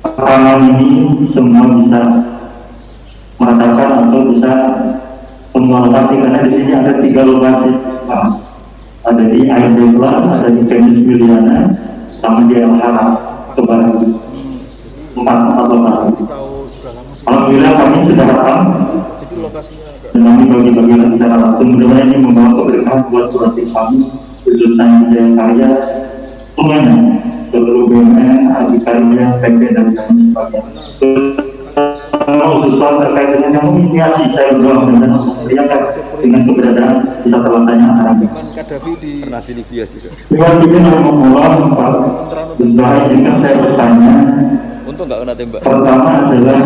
ramalan ini semua bisa merasakan atau bisa semua lokasi, karena di sini ada 3 lokasi, ada di Air Depla, ada di Kemis Miliana, sama di El Haras Kebaran, 4 lokasi. Alhamdulillah kami sudah datang dan kami bagi-bagikan secara langsung. Mudah-mudahan ini membawa keberkahan buat kolektif kami, khususnya Wijaya Karya, semuanya, seluruh BUMN, Adikarya, PP, dan lain sebagainya. Khususnya terkait dengan yang menginisiasi, saya berdoa mudah-mudahan kelihatan dengan keberadaan kita terlaksananya acara ini. Pernah di Libya juga. Dengan begini Allah, Pak Wisbaha, izinkan saya bertanya. Untung nggak kena tembak. Pertama adalah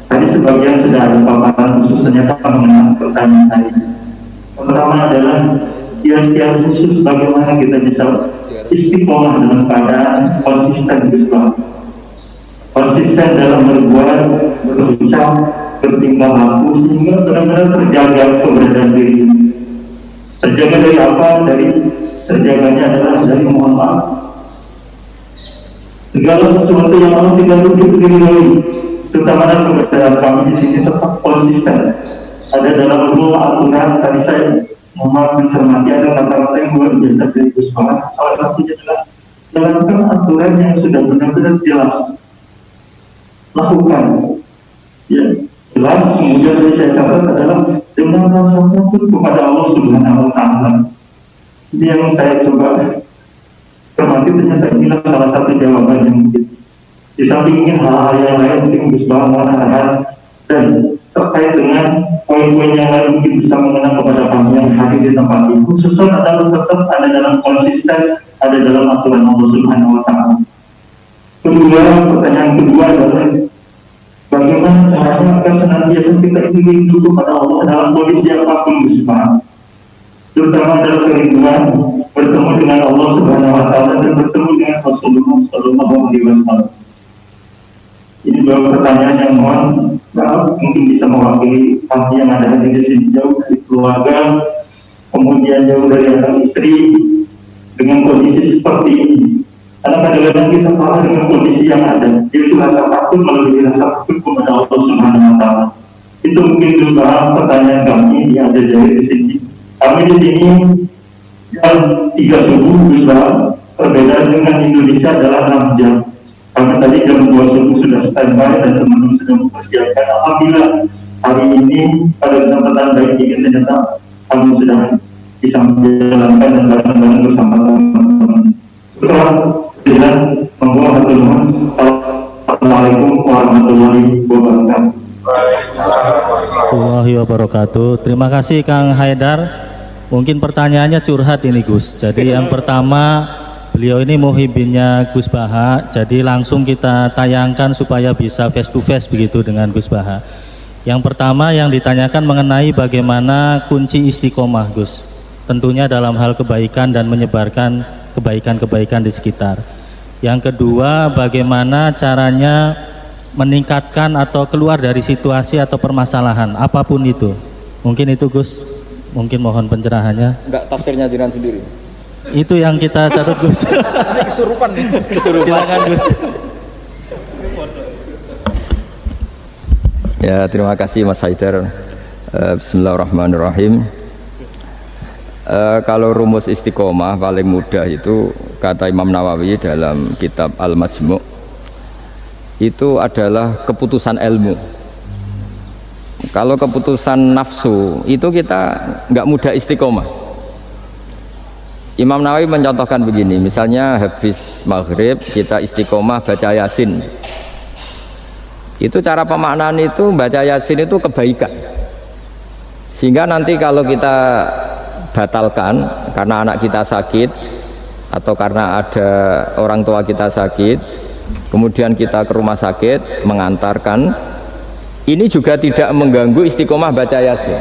tadi sebagian sudah ada paparan khusus, ternyata mengenai pertanyaan saya. Pertama adalah kiat-kiat khusus bagaimana kita bisa istiqomah dalam keadaan konsisten, Wisbaha. Konsisten dalam berbuat, berucap, bertingkah laku, sehingga benar-benar terjaga keberadaan diri. Terjaga dari apa? Dari terjaganya adalah dari mohon maaf. Segala sesuatu yang Allah tidak berdiri, terutama dalam keberadaan kami di sini tetap konsisten. Ada dalam rule aturan, tadi saya mohon maaf mencermati ada kata-kata yang luar biasa dari Gus Baha. Salah satunya adalah jalankan aturan yang sudah benar-benar jelas. Lakukan, ya jelas. Kemudian yang saya catat adalah dengan rasa takut kepada Allah Subhanahu Wa Taala. Ini yang saya coba cermati, ternyata inilah salah satu jawaban yang mungkin. Kita ingin hal-hal yang lain mungkin Gus Baha mohon arahan, dan terkait dengan poin-poin yang lain mungkin bisa mengenang kepada kami yang hadir di tempat ini. Khususnya adalah tetap ada dalam konsisten, ada dalam aturan Allah Subhanahu Wa Taala. Kedua, pertanyaan kedua adalah bagaimana caranya agar senantiasa kita ingin hidup kepada Allah dalam kondisi apapun, Gus Baha. Terutama dalam kerinduan bertemu dengan Allah Subhanahu Wa Taala dan bertemu dengan Rasulullah Sallallahu Alaihi Wasallam. Ini dua pertanyaan yang mohon maaf mungkin bisa mewakili kami yang ada di sini, jauh dari keluarga, kemudian jauh dari anak istri, dengan kondisi seperti ini. Karena kadang-kadang kita kalah dengan kondisi yang ada, yaitu rasa takut melebihi rasa takut kepada Allah Subhanahu Wa Taala. Itu mungkin Gus Baha pertanyaan kami yang ada di sini. Kami di sini jam 3 subuh, Gus Baha, perbedaan dengan Indonesia adalah 6 jam. Karena tadi jam 2 subuh sudah standby dan teman-teman sudah mempersiapkan. Alhamdulillah hari ini pada kesempatan baik ini ternyata kami sudah bisa menjalankan dan bareng-bareng bersama teman-teman. Setelah Assalamualaikum warahmatullahi wabarakatuh. Warahmatullahi wabarakatuh. Terima kasih Kang Haidar. Mungkin pertanyaannya curhat ini Gus. Jadi yang pertama, beliau ini muhibinnya Gus Baha. Jadi langsung kita tayangkan supaya bisa face to face begitu dengan Gus Baha. Yang pertama yang ditanyakan mengenai bagaimana kunci istiqomah Gus. Tentunya dalam hal kebaikan dan menyebarkan kebaikan-kebaikan di sekitar. Yang kedua, bagaimana caranya meningkatkan atau keluar dari situasi atau permasalahan apapun itu. Mungkin itu Gus, mungkin mohon pencerahannya. Enggak, tafsirnya jiran sendiri. Itu yang kita catat Gus. Ini kesurupan nih. Silakan Gus. Ya, terima kasih Mas Haidar. Bismillahirrahmanirrahim. Kalau rumus istiqomah paling mudah itu kata Imam Nawawi dalam kitab Al-Majmu' itu adalah keputusan ilmu. Kalau keputusan nafsu itu kita nggak mudah istiqomah. Imam Nawawi mencontohkan begini, misalnya habis maghrib kita istiqomah baca Yasin. Itu cara pemaknaan itu baca Yasin itu kebaikan. Sehingga nanti kalau kita batalkan karena anak kita sakit atau karena ada orang tua kita sakit, kemudian kita ke rumah sakit mengantarkan, ini juga tidak mengganggu istiqomah baca Yasin.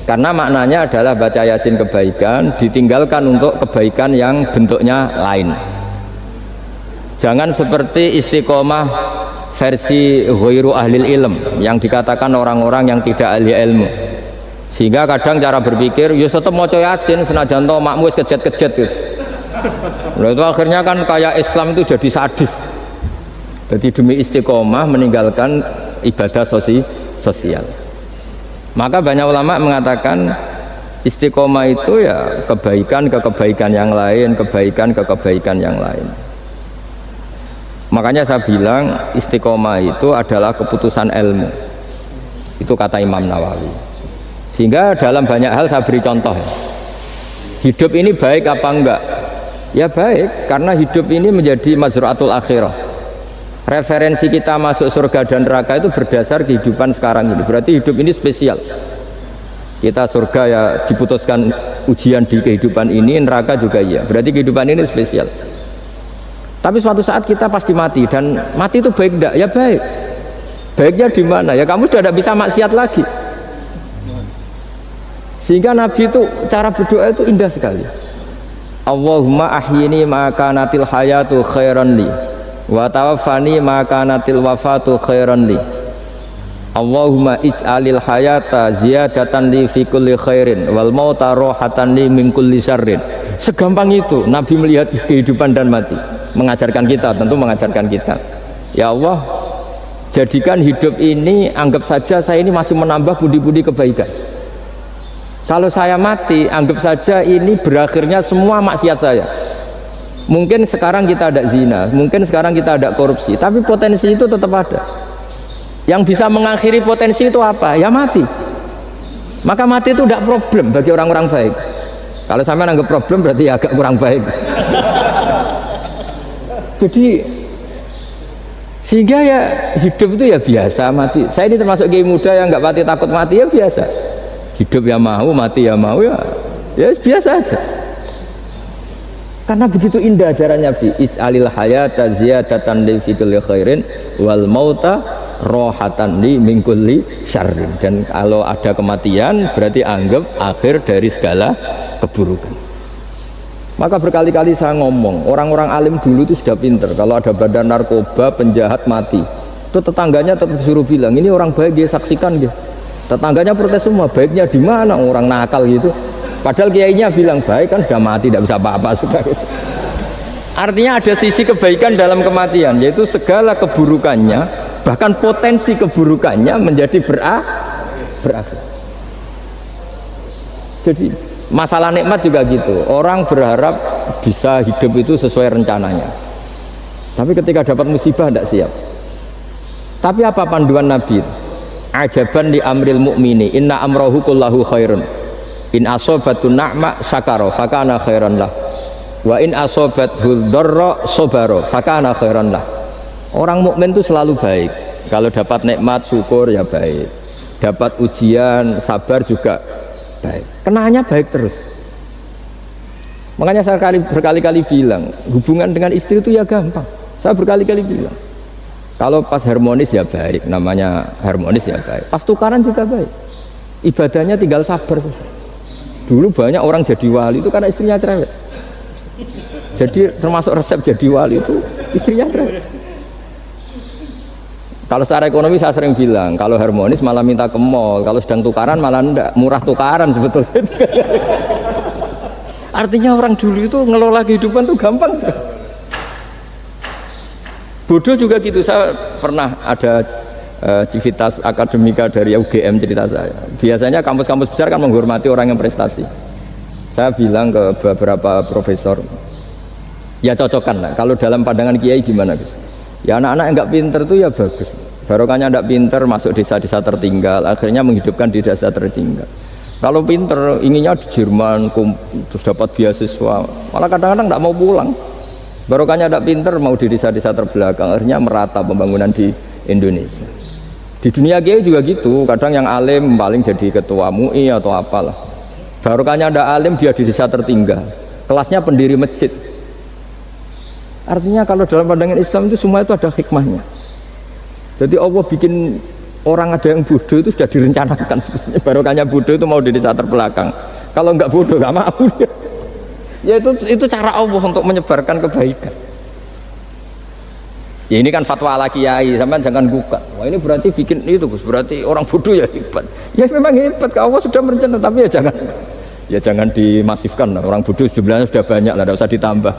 Karena maknanya adalah baca Yasin kebaikan, ditinggalkan untuk kebaikan yang bentuknya lain. Jangan seperti istiqomah versi ghairu ahlil ilm yang dikatakan orang-orang yang tidak ahli ilmu. Sehingga kadang cara berpikir, ya tetap mau Yasin senajan toh makmu kejet-kejet gitu. Nah, itu akhirnya kan kayak Islam itu jadi sadis. Jadi demi istiqomah meninggalkan ibadah sosial. Maka banyak ulama mengatakan istiqomah itu ya kebaikan ke kebaikan yang lain, kebaikan ke kebaikan yang lain. Makanya saya bilang istiqomah itu adalah keputusan ilmu. Itu kata Imam Nawawi. Sehingga dalam banyak hal saya beri contoh. Hidup ini baik apa enggak? Ya baik, karena hidup ini menjadi mazru'atul akhirah. Referensi kita masuk surga dan neraka itu berdasar kehidupan sekarang ini. Berarti hidup ini spesial. Kita surga ya diputuskan ujian di kehidupan ini, neraka juga iya. Berarti kehidupan ini spesial. Tapi suatu saat kita pasti mati, dan mati itu baik enggak? Ya baik. Baiknya di mana? Ya kamu sudah tidak bisa maksiat lagi. Sehingga Nabi itu cara berdoa itu indah sekali. Allahumma ahyini ma kanatil hayatu khairan li wa tawaffani ma kanatil wafatu khairan li. Allahumma ij'alil hayata ziyadatan li fi kulli khairin wal mauta rohatan li min kulli syarrin. Segampang itu Nabi melihat kehidupan dan mati. Mengajarkan kita, tentu mengajarkan kita. Ya Allah, jadikan hidup ini, anggap saja saya ini masih menambah budi-budi kebaikan. Kalau saya mati, anggap saja ini berakhirnya semua maksiat saya. Mungkin sekarang kita ada zina, mungkin sekarang kita ada korupsi, tapi potensi itu tetap ada. Yang bisa mengakhiri potensi itu apa? Ya mati. Maka mati itu tidak problem bagi orang-orang baik. Kalau sampai anggap problem berarti agak kurang baik. Jadi sehingga ya hidup itu ya biasa, mati. Saya ini termasuk kiai muda yang nggak pati takut mati, ya biasa. Hidup ya mau, mati ya mau, ya biasa aja. Karena begitu indah ajaran Nabi. Ij'alil hayata ziyadatan li fi kulli khairin wal mauta rohatan li min kulli syarrin. Dan kalau ada kematian berarti anggap akhir dari segala keburukan. Maka berkali-kali saya ngomong, orang-orang alim dulu itu sudah pinter. Kalau ada badan narkoba, penjahat mati, itu tetangganya tetap disuruh bilang, ini orang baik, dia saksikan dia. Tetangganya protes semua, baiknya di mana orang nakal gitu. Padahal kiainya bilang baik, kan sudah mati, tidak bisa apa-apa sudah. Artinya ada sisi kebaikan dalam kematian, yaitu segala keburukannya, bahkan potensi keburukannya menjadi berakhir. Jadi masalah nikmat juga gitu. Orang berharap bisa hidup itu sesuai rencananya, tapi ketika dapat musibah tidak siap. Tapi apa panduan Nabi? Ajaban li amril mu'mini inna amrahu kullahu khairun in asobatun na'ma syakara fakana khairan lah wa in asobathu dharra sobaro fakana khairan lah. Orang mukmin itu selalu baik. Kalau dapat nikmat syukur ya baik, dapat ujian sabar juga baik, kenanya baik terus. Makanya saya berkali-kali bilang hubungan dengan istri itu ya gampang. Saya berkali-kali bilang kalau pas harmonis ya baik, namanya harmonis ya baik. Pas tukaran juga baik. Ibadahnya tinggal sabar. Dulu banyak orang jadi wali itu karena istrinya cerewet. Jadi termasuk resep jadi wali itu istrinya cerewet. Kalau secara ekonomi saya sering bilang, kalau harmonis malah minta ke mall, kalau sedang tukaran malah enggak, murah tukaran sebetulnya. Artinya orang dulu itu ngelola kehidupan tuh gampang sekali. Bodoh juga gitu. Saya pernah ada civitas akademika dari UGM cerita saya. Biasanya kampus-kampus besar kan menghormati orang yang prestasi. Saya bilang ke beberapa profesor, ya cocokkan lah. Kalau dalam pandangan kiai gimana Gus? Ya anak-anak yang nggak pinter tuh ya bagus. Barokahnya nggak pinter masuk desa-desa tertinggal, akhirnya menghidupkan di desa tertinggal. Kalau pinter inginnya di Jerman, terus dapat beasiswa, malah kadang-kadang nggak mau pulang. Barokahnya nggak pinter mau di desa-desa terbelakang, akhirnya merata pembangunan di Indonesia. Di dunia kiai juga gitu, kadang yang alim paling jadi ketua MUI atau apalah. Barokahnya ndak alim dia di desa tertinggal, kelasnya pendiri masjid. Artinya kalau dalam pandangan Islam itu semua itu ada hikmahnya. Jadi Allah bikin orang ada yang bodoh itu sudah direncanakan sebetulnya. Barokahnya bodoh itu mau di desa terbelakang. Kalau nggak bodoh nggak mau dia. Ya itu cara Allah untuk menyebarkan kebaikan. Ya ini kan fatwa ala kiai, sampean jangan buka. Wah ini berarti bikin itu Gus, berarti orang bodoh ya hebat. Ya memang hebat, Allah sudah merencanakan, tapi ya jangan dimasifkan lah. Orang bodoh jumlahnya sudah banyak lah, tidak usah ditambah.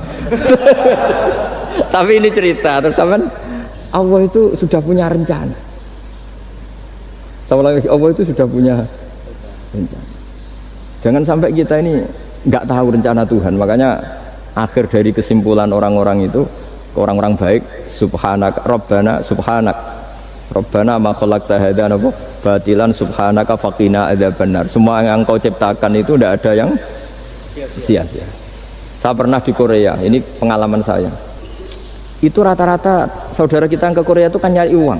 Tapi ini cerita, terus sampean Allah itu sudah punya rencana. Sama lagi Allah itu sudah punya rencana. Jangan sampai kita ini nggak tahu rencana Tuhan. Makanya akhir dari kesimpulan orang-orang itu, orang-orang baik, subhanak rabbana subhanak rabbana ma khalaqta hadza batilan subhanaka faqina adzabannar. Semua yang engkau ciptakan itu tidak ada yang sia-sia. Saya pernah di Korea, ini pengalaman saya. Itu rata-rata saudara kita yang ke Korea itu kan nyari uang.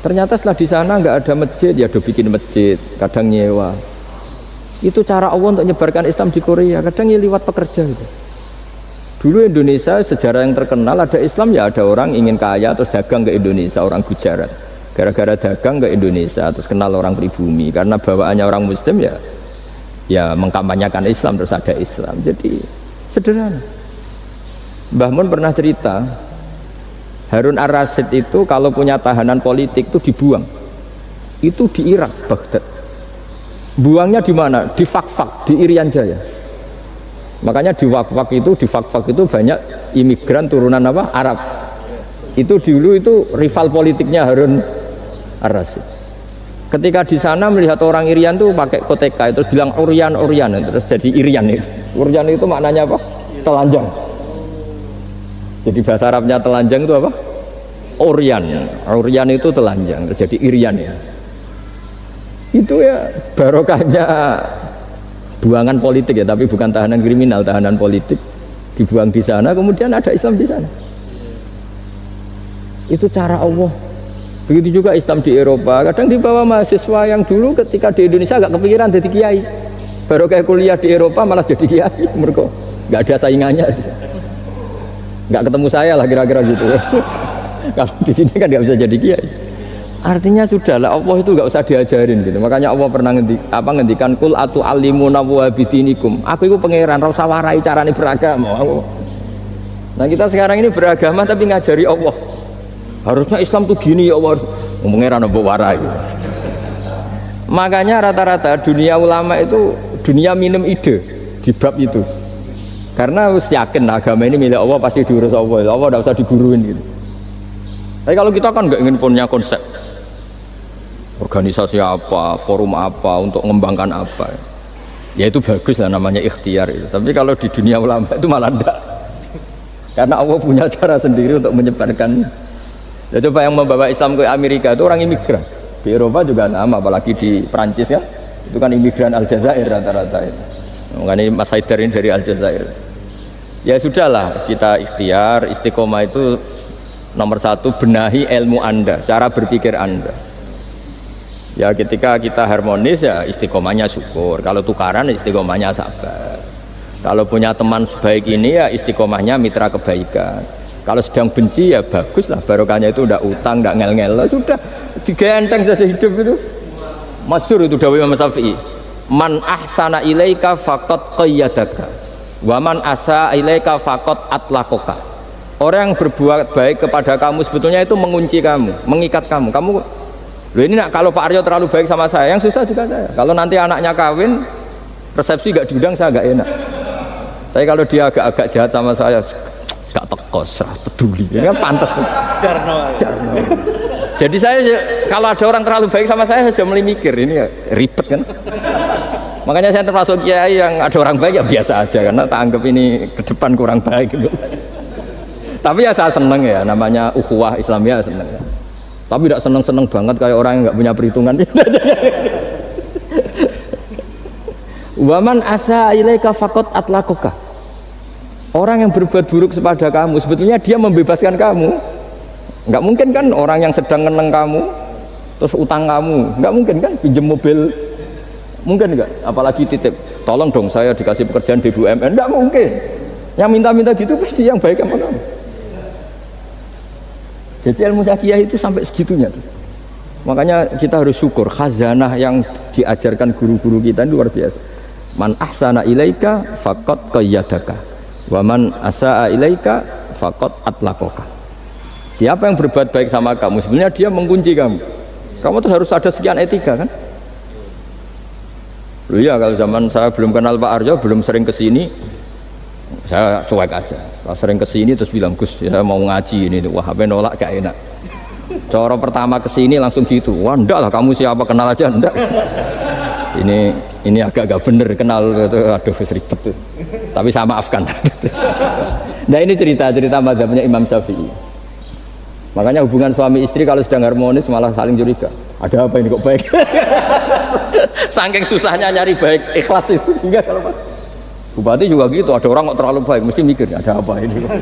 Ternyata setelah di sana nggak ada masjid, ya udah bikin masjid, kadang nyewa. Itu cara Allah untuk menyebarkan Islam di Korea, kadang ya lewat pekerja gitu. Dulu Indonesia sejarah yang terkenal ada Islam ya ada orang ingin kaya terus dagang ke Indonesia, orang Gujarat. Gara-gara dagang ke Indonesia terus kenal orang pribumi karena bawaannya orang Muslim ya mengkampanyekan Islam terus ada Islam. Jadi sederhana. Mbah Mun pernah cerita Harun Ar-Rasyid itu kalau punya tahanan politik itu dibuang. Itu di Irak, Baghdad. Buangnya di mana? Di Fakfak, di Irian Jaya. Makanya di Fakfak itu banyak imigran turunan apa? Arab. Itu dulu itu rival politiknya Harun Ar-Rasyid. Ketika di sana melihat orang Irian tuh pakai koteka itu bilang Urian terus jadi Irian itu. Urian itu maknanya apa? Telanjang. Jadi bahasa Arabnya telanjang itu apa? Urian itu telanjang, terus jadi Irian ya. Itu ya barokahnya buangan politik ya, tapi bukan tahanan kriminal, tahanan politik dibuang di sana, kemudian ada Islam di sana. Itu cara Allah. Begitu juga Islam di Eropa, kadang dibawa mahasiswa yang dulu ketika di Indonesia agak kepikiran jadi kiai, baru kayak kuliah di Eropa malah jadi kiai, mereka nggak ada saingannya, nggak ketemu saya lah kira-kira gitu. Kalau di sini kan nggak bisa jadi kiai. Artinya sudahlah Allah itu nggak usah diajarin gitu. Makanya Allah pernah ngendikan kul atu alimuna wa bidinikum. Aku itu pangeran, ra usah warai carane beragama. Nah kita sekarang ini beragama tapi ngajari Allah. Harusnya Islam tuh gini ya Allah. Pangeran mbok warai. Makanya rata-rata dunia ulama itu dunia minum ide di bab itu. Karena harus yakin agama ini milik Allah pasti diurus Allah. Allah tidak usah diguruin gitu. Tapi kalau kita kan nggak ingin punya konsep organisasi apa, forum apa, untuk mengembangkan apa, ya itu bagus lah namanya ikhtiar itu. Tapi kalau di dunia ulama itu malah enggak, karena Allah punya cara sendiri untuk menyebarkan. Ya coba yang membawa Islam ke Amerika itu orang imigran, di Eropa juga sama, apalagi di Prancis ya, itu kan imigran Aljazair rata-rata itu. Makanya Mas Haidar ini dari Aljazair. Ya sudahlah, kita ikhtiar, istiqomah itu nomor satu, benahi ilmu Anda, cara berpikir Anda. Ya ketika kita harmonis ya istiqomahnya syukur, kalau tukaran istiqomahnya sabar. Kalau punya teman sebaik ini ya istiqomahnya mitra kebaikan. Kalau sedang benci ya bagus lah, barokahnya itu udah utang, udah ngel-ngel, sudah digenteng saja hidup itu. Masyhur itu dawuh Imam Syafi'i, man ahsana ilaika faqad qayyadaka wa man asa ilaika faqad atlaqaka. Orang yang berbuat baik kepada kamu sebetulnya itu mengunci kamu, mengikat kamu. Loh ini kalau Pak Aryo terlalu baik sama saya, yang susah juga saya. Kalau nanti anaknya kawin, Persepsi gak diundang saya gak enak. Tapi kalau dia agak-agak jahat sama saya, gak teko, serah peduli. Ini kan pantas. Jarno. Jadi saya kalau ada orang terlalu baik sama saya sudah mulai mikir ini ya, ribet kan. Makanya saya termasuk kiai yang ada orang baik ya biasa aja karena tak anggap ini ke depan kurang baik gitu. Tapi ya saya seneng ya, namanya ukhuwah Islamiyah seneng. Tapi tidak seneng-seneng banget kayak orang yang nggak punya perhitungan. Waman asa ilaika faqat atlaqaka. Orang yang berbuat buruk kepada kamu sebetulnya dia membebaskan kamu. Nggak mungkin kan orang yang sedang ngeneng kamu terus utang kamu, nggak mungkin kan pinjam mobil, mungkin nggak? Apalagi titip, tolong dong saya dikasih pekerjaan BUMN, nggak mungkin. Yang minta-minta gitu pasti yang baik sama kamu. Jadi ilmu kiai itu sampai segitunya tuh. Makanya kita harus syukur khazanah yang diajarkan guru-guru kita ini luar biasa. Man ahsana ilaika faqad qayyadaka wa man asaa ilaika faqad atlaqaka. Siapa yang berbuat baik sama kamu sebenarnya dia mengunci kamu. Kamu tuh harus ada sekian etika kan. Loh ya, kalau zaman saya belum kenal Pak Arjo, belum sering kesini, saya cuek aja. Setelah sering kesini terus bilang, Gus ya mau ngaji ini, wah apa nolak gak enak. Cara pertama kesini langsung gitu, wah enggak lah kamu siapa kenal aja enggak. Ini agak-agak bener kenal gitu, aduh ribet tuh. Tapi saya maafkan. Nah ini cerita mazhabnya Imam Syafi'i. Makanya hubungan suami istri kalau sedang harmonis malah saling curiga. Ada apa ini kok baik? Saking susahnya nyari baik ikhlas itu sehingga kalau Pak Bupati juga gitu, ada orang kok terlalu baik mesti mikir ada apa ini kok.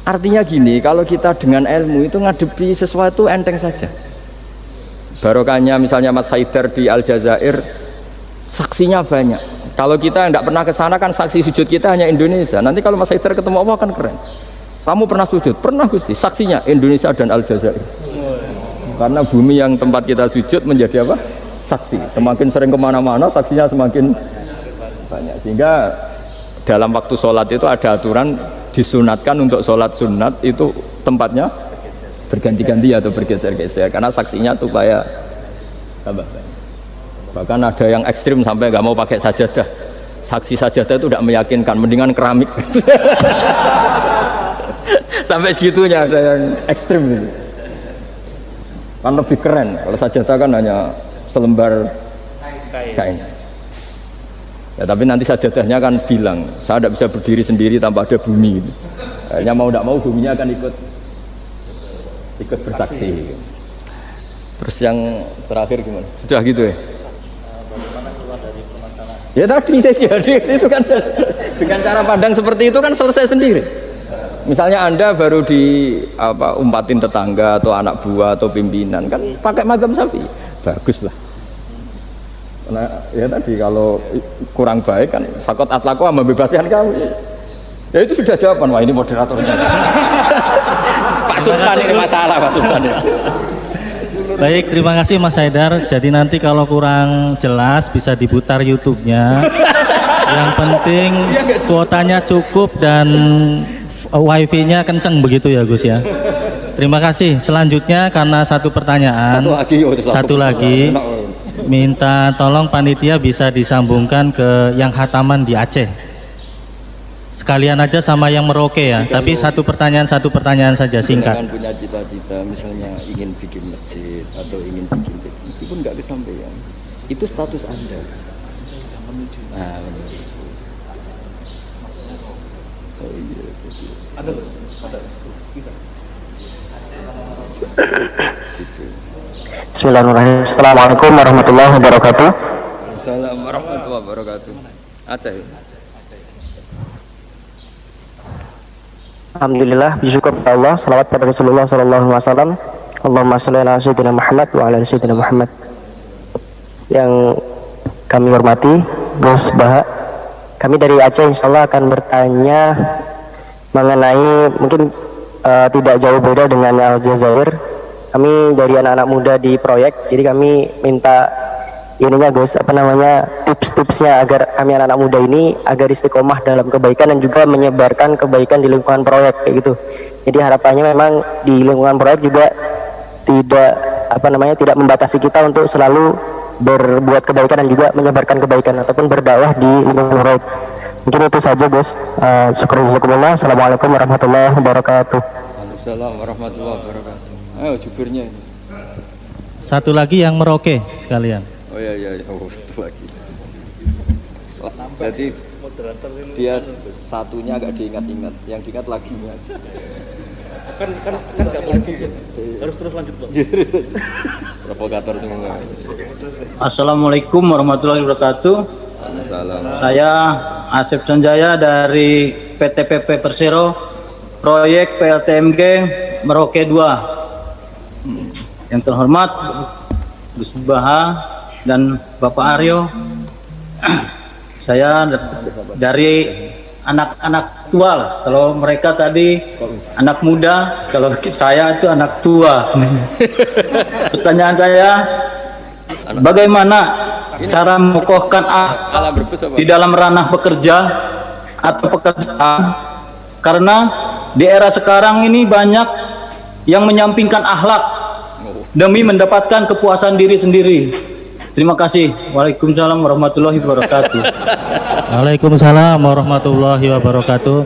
Artinya gini, kalau kita dengan ilmu itu ngadepi sesuatu enteng saja. Barokahnya misalnya Mas Haidar di Aljazair, saksinya banyak. Kalau kita tidak pernah ke sana kan saksi sujud kita hanya Indonesia. Nanti kalau Mas Haidar ketemu Allah kan keren. Kamu pernah sujud? Pernah Gusti. Saksinya Indonesia dan Aljazair. Karena bumi yang tempat kita sujud menjadi apa? Saksi. Semakin sering kemana-mana saksinya semakin banyak. Sehingga dalam waktu sholat itu ada aturan disunatkan untuk sholat sunat itu tempatnya berganti-ganti atau bergeser-geser. Karena saksinya tuh kayak tambah banyak. Bahkan ada yang ekstrim sampai nggak mau pakai sajadah. Saksi sajadah itu tidak meyakinkan, mendingan keramik. Sampai segitunya ada yang ekstrim gitu. Kan lebih keren kalau sajadah kan hanya selembar kain. Ya tapi nanti sajadahnya kan bilang saya tidak bisa berdiri sendiri tanpa ada bumi. Kayaknya mau tidak mau buminya akan ikut bersaksi. Terus yang terakhir gimana? Sudah gitu ya? Ya tadi jadi itu kan dengan cara pandang seperti itu kan selesai sendiri. Misalnya Anda baru umpatin tetangga atau anak buah atau pimpinan kan pakai mazhab Syafi'i, bagus lah. Nah, ya tadi kalau kurang baik kan fakot atlaku membebaskan kamu. Ya itu sudah jawaban. Wah ini moderatornya. Pak Sultan ini masalah Pak Sultan ya. Baik, terima kasih Mas Haidar. Jadi nanti kalau kurang jelas bisa diputar YouTube-nya. Yang penting kuotanya cukup dan wifi-nya kenceng begitu ya Gus ya. Terima kasih. Selanjutnya karena satu pertanyaan, satu lagi minta tolong panitia bisa disambungkan ke yang khataman di Aceh. Sekalian aja sama yang Merauke ya. Tapi satu pertanyaan saja singkat. Jangan punya cita-cita misalnya ingin bikin masjid atau ingin bikin meskipun nggak kesampaian. Itu status Anda. Nah, oh iya. Ada bisa. Bismillahirrahmanirrahim. Assalamualaikum warahmatullahi wabarakatuh. Assalamualaikum warahmatullahi wabarakatuh. Aceh. Alhamdulillah, bersyukur kepada Allah. Salawat pada Rasulullah sallallahu alaihi wasallam. Allahumma shalli ala sayyidina Muhammad wa ala sayyidina Muhammad. Yang kami hormati Gus Baha, kami dari Aceh insyaallah akan bertanya mengenai mungkin tidak jauh beda dengan Aljazair. Kami dari anak-anak muda di proyek, jadi kami minta ininya Gus, tips-tipsnya agar kami anak-anak muda ini agar istiqomah dalam kebaikan dan juga menyebarkan kebaikan di lingkungan proyek kayak gitu. Jadi harapannya memang di lingkungan proyek juga tidak membatasi kita untuk selalu berbuat kebaikan dan juga menyebarkan kebaikan ataupun berdakwah di lingkungan Roid. Mungkin itu saja Gus. Syukur jazakumullah. Assalamualaikum warahmatullahi wabarakatuh. Waalaikumsalam warahmatullahi wabarakatuh. Ayo jubirnya ini. Satu lagi yang Merauke sekalian. Oh iya, oh satu lagi. Jadi dia satunya agak diingat-ingat, yang diingat laginya. kan nggak boleh harus terus lanjut Pak. Provokator semua. Assalamualaikum warahmatullahi wabarakatuh. Salam. Saya Asep Sanjaya dari PT PP Persero, proyek PLTMG Merauke 2. Yang terhormat Gus Baha dan Bapak Aryo. Saya dari anak-anak tua lah. Kalau mereka tadi anak muda, kalau saya itu anak tua. Pertanyaan saya, bagaimana cara mengokohkan di dalam ranah bekerja atau pekerjaan? Karena di era sekarang ini banyak yang menyampingkan akhlak demi mendapatkan kepuasan diri sendiri. Terima kasih. Waalaikumsalam warahmatullahi wabarakatuh. Waalaikumsalam warahmatullahi wabarakatuh.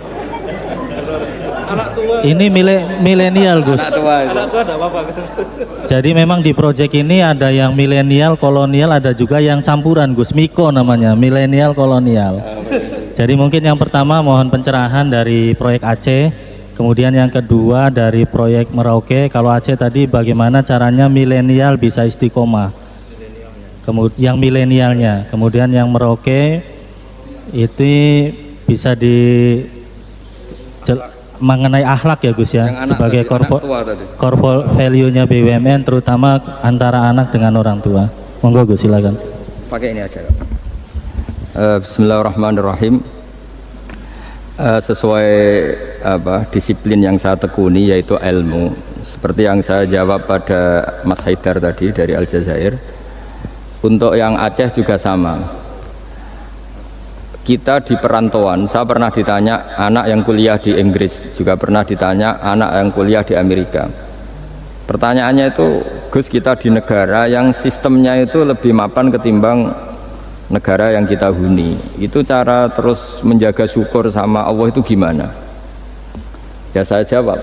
Ini milenial Gus. Anak tua itu. Itu ada apa-apa. Jadi memang di proyek ini ada yang milenial, kolonial, ada juga yang campuran Gus. Miko namanya, milenial kolonial. Jadi mungkin yang pertama mohon pencerahan dari proyek Aceh. Kemudian yang kedua dari proyek Merauke. Kalau Aceh tadi bagaimana caranya milenial bisa istiqomah. Kemudian yang milenialnya, kemudian yang Merauke itu bisa mengenai akhlak ya Gus ya, sebagai core value-nya BUMN terutama antara anak dengan orang tua. Monggo Gus silakan. Pakai ini aja. Bismillahirrahmanirrahim. Sesuai disiplin yang saya tekuni yaitu ilmu. Seperti yang saya jawab pada Mas Haidar tadi dari Aljazair. Untuk yang Aceh juga sama. Kita di perantauan, saya pernah ditanya anak yang kuliah di Inggris, juga pernah ditanya anak yang kuliah di Amerika. Pertanyaannya itu, Gus, kita di negara yang sistemnya itu lebih mapan ketimbang negara yang kita huni. Itu cara terus menjaga syukur sama Allah itu gimana? Ya saya jawab,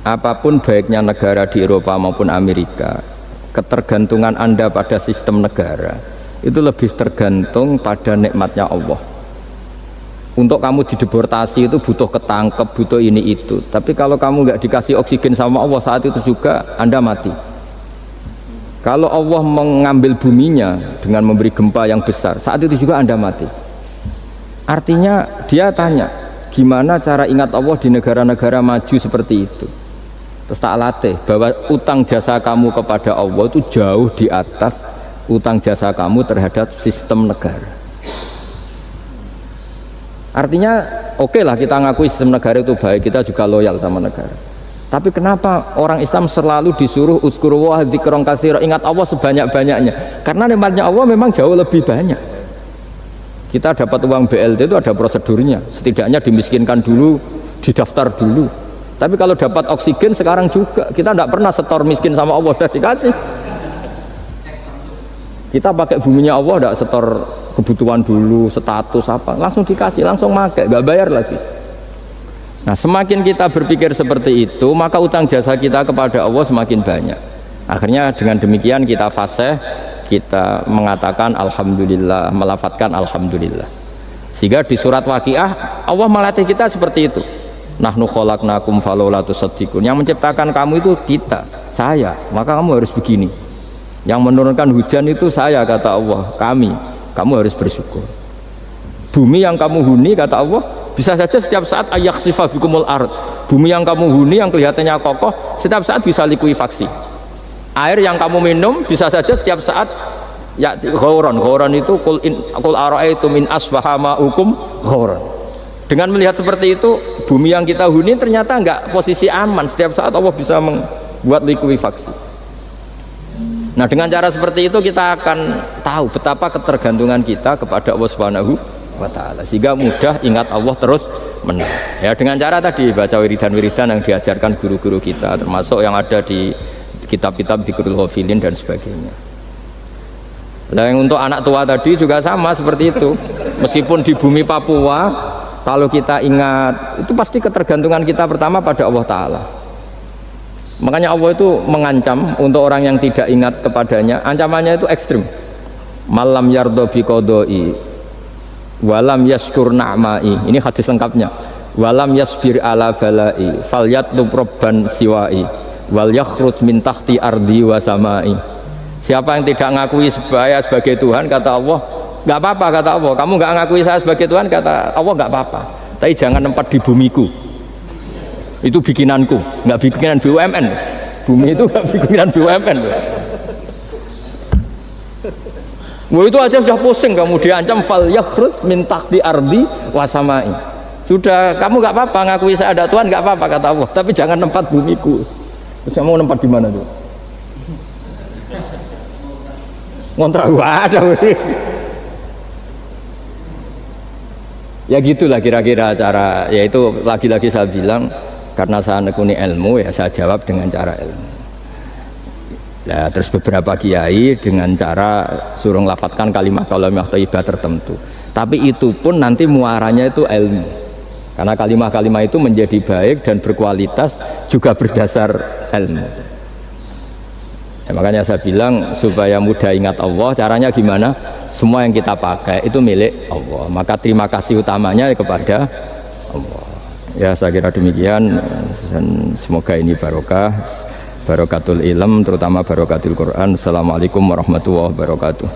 apapun baiknya negara di Eropa maupun Amerika, ketergantungan Anda pada sistem negara itu lebih tergantung pada nikmatnya Allah. Untuk kamu dideportasi itu butuh ketangkep, butuh ini itu. Tapi kalau kamu nggak dikasih oksigen sama Allah saat itu juga Anda mati. Kalau Allah mengambil buminya dengan memberi gempa yang besar, saat itu juga Anda mati. Artinya dia tanya, gimana cara ingat Allah di negara-negara maju seperti itu? Terus tak latih bahwa utang jasa kamu kepada Allah itu jauh di atas utang jasa kamu terhadap sistem negara. Artinya oke lah kita ngakui sistem negara itu baik, kita juga loyal sama negara. Tapi kenapa orang Islam selalu disuruh uzkuru wa dzikron katsira, ingat Allah sebanyak-banyaknya? Karena nikmatnya Allah memang jauh lebih banyak. Kita dapat uang BLT itu ada prosedurnya, setidaknya dimiskinkan dulu, didaftar dulu. Tapi kalau dapat oksigen sekarang juga kita tidak pernah setor miskin sama Allah, sudah dikasih. Kita pakai buminya Allah tidak setor kebutuhan dulu, status apa, langsung dikasih, langsung pakai, nggak bayar lagi. Nah semakin kita berpikir seperti itu, maka utang jasa kita kepada Allah semakin banyak. Akhirnya dengan demikian kita fasih, kita mengatakan alhamdulillah, melafadzkan alhamdulillah. Sehingga di surat Waqiah Allah melatih kita seperti itu. Nahnu khalaqnakum falaula tusaddiqun. Yang menciptakan kamu itu kita, saya, maka kamu harus begini. Yang menurunkan hujan itu saya, kata Allah, kami, kamu harus bersyukur. Bumi yang kamu huni, kata Allah, bisa saja setiap saat ayaksifa bikumul ard. Bumi yang kamu huni yang kelihatannya kokoh, setiap saat bisa likuifaksi. Air yang kamu minum bisa saja setiap saat ya ghauran. Ghauran itu qul ara'aitum min asbaha ma'ukum ghauran. Dengan melihat seperti itu, bumi yang kita huni ternyata enggak posisi aman. Setiap saat Allah bisa membuat likuifaksi. Nah, dengan cara seperti itu kita akan tahu betapa ketergantungan kita kepada Allah Subhanahu wa taala. Sehingga mudah ingat Allah terus menerus. Ya, dengan cara tadi baca wiridan-wiridan yang diajarkan guru-guru kita, termasuk yang ada di kitab-kitab Dzikrul Ghafilin dan sebagainya. Nah, yang untuk anak tua tadi juga sama seperti itu. Meskipun di bumi Papua, kalau kita ingat, itu pasti ketergantungan kita pertama pada Allah Ta'ala. Makanya Allah itu mengancam untuk orang yang tidak ingat kepadanya. Ancamannya itu ekstrim. Malam yardo bi qodoi walam yaskur na'mai. Ini hadis lengkapnya. Walam yasbir ala balai falyatlub robban siwai wal yakhrut min tahti ardi wa samai. Siapa yang tidak ngakui saya sebagai Tuhan, kata Allah, nggak apa-apa, kata Allah. Kamu nggak ngakui saya sebagai Tuhan, kata Allah, nggak apa-apa. Tapi jangan nempat di bumiku. Itu bikinanku, nggak bikinan BUMN. Bumi itu nggak bikinan BUMN. Wah, itu aja sudah pusing, kamu diancam fal yakhrut min tahti ardi wa samai. Sudah, kamu nggak apa-apa ngakui saya ada Tuhan, nggak apa-apa, kata Allah. Tapi jangan nempat bumiku. Terus kamu nempat di mana tuh? Ngontrak gua ada. Ya gitulah kira-kira cara, yaitu lagi-lagi saya bilang karena saya nekuni ilmu, ya saya jawab dengan cara ilmu. Nah, terus beberapa kiai dengan cara suruh ngelafatkan kalimat thayyibah tertentu. Tapi itu pun nanti muaranya itu ilmu. Karena kalimat-kalimat itu menjadi baik dan berkualitas juga berdasar ilmu. Ya, makanya saya bilang supaya mudah ingat Allah, caranya gimana? Semua yang kita pakai itu milik Allah. Maka terima kasih utamanya kepada Allah. Ya, saya kira demikian. Semoga ini barokah, barokatul ilm, terutama barokatul Quran. Assalamualaikum warahmatullahi wabarakatuh.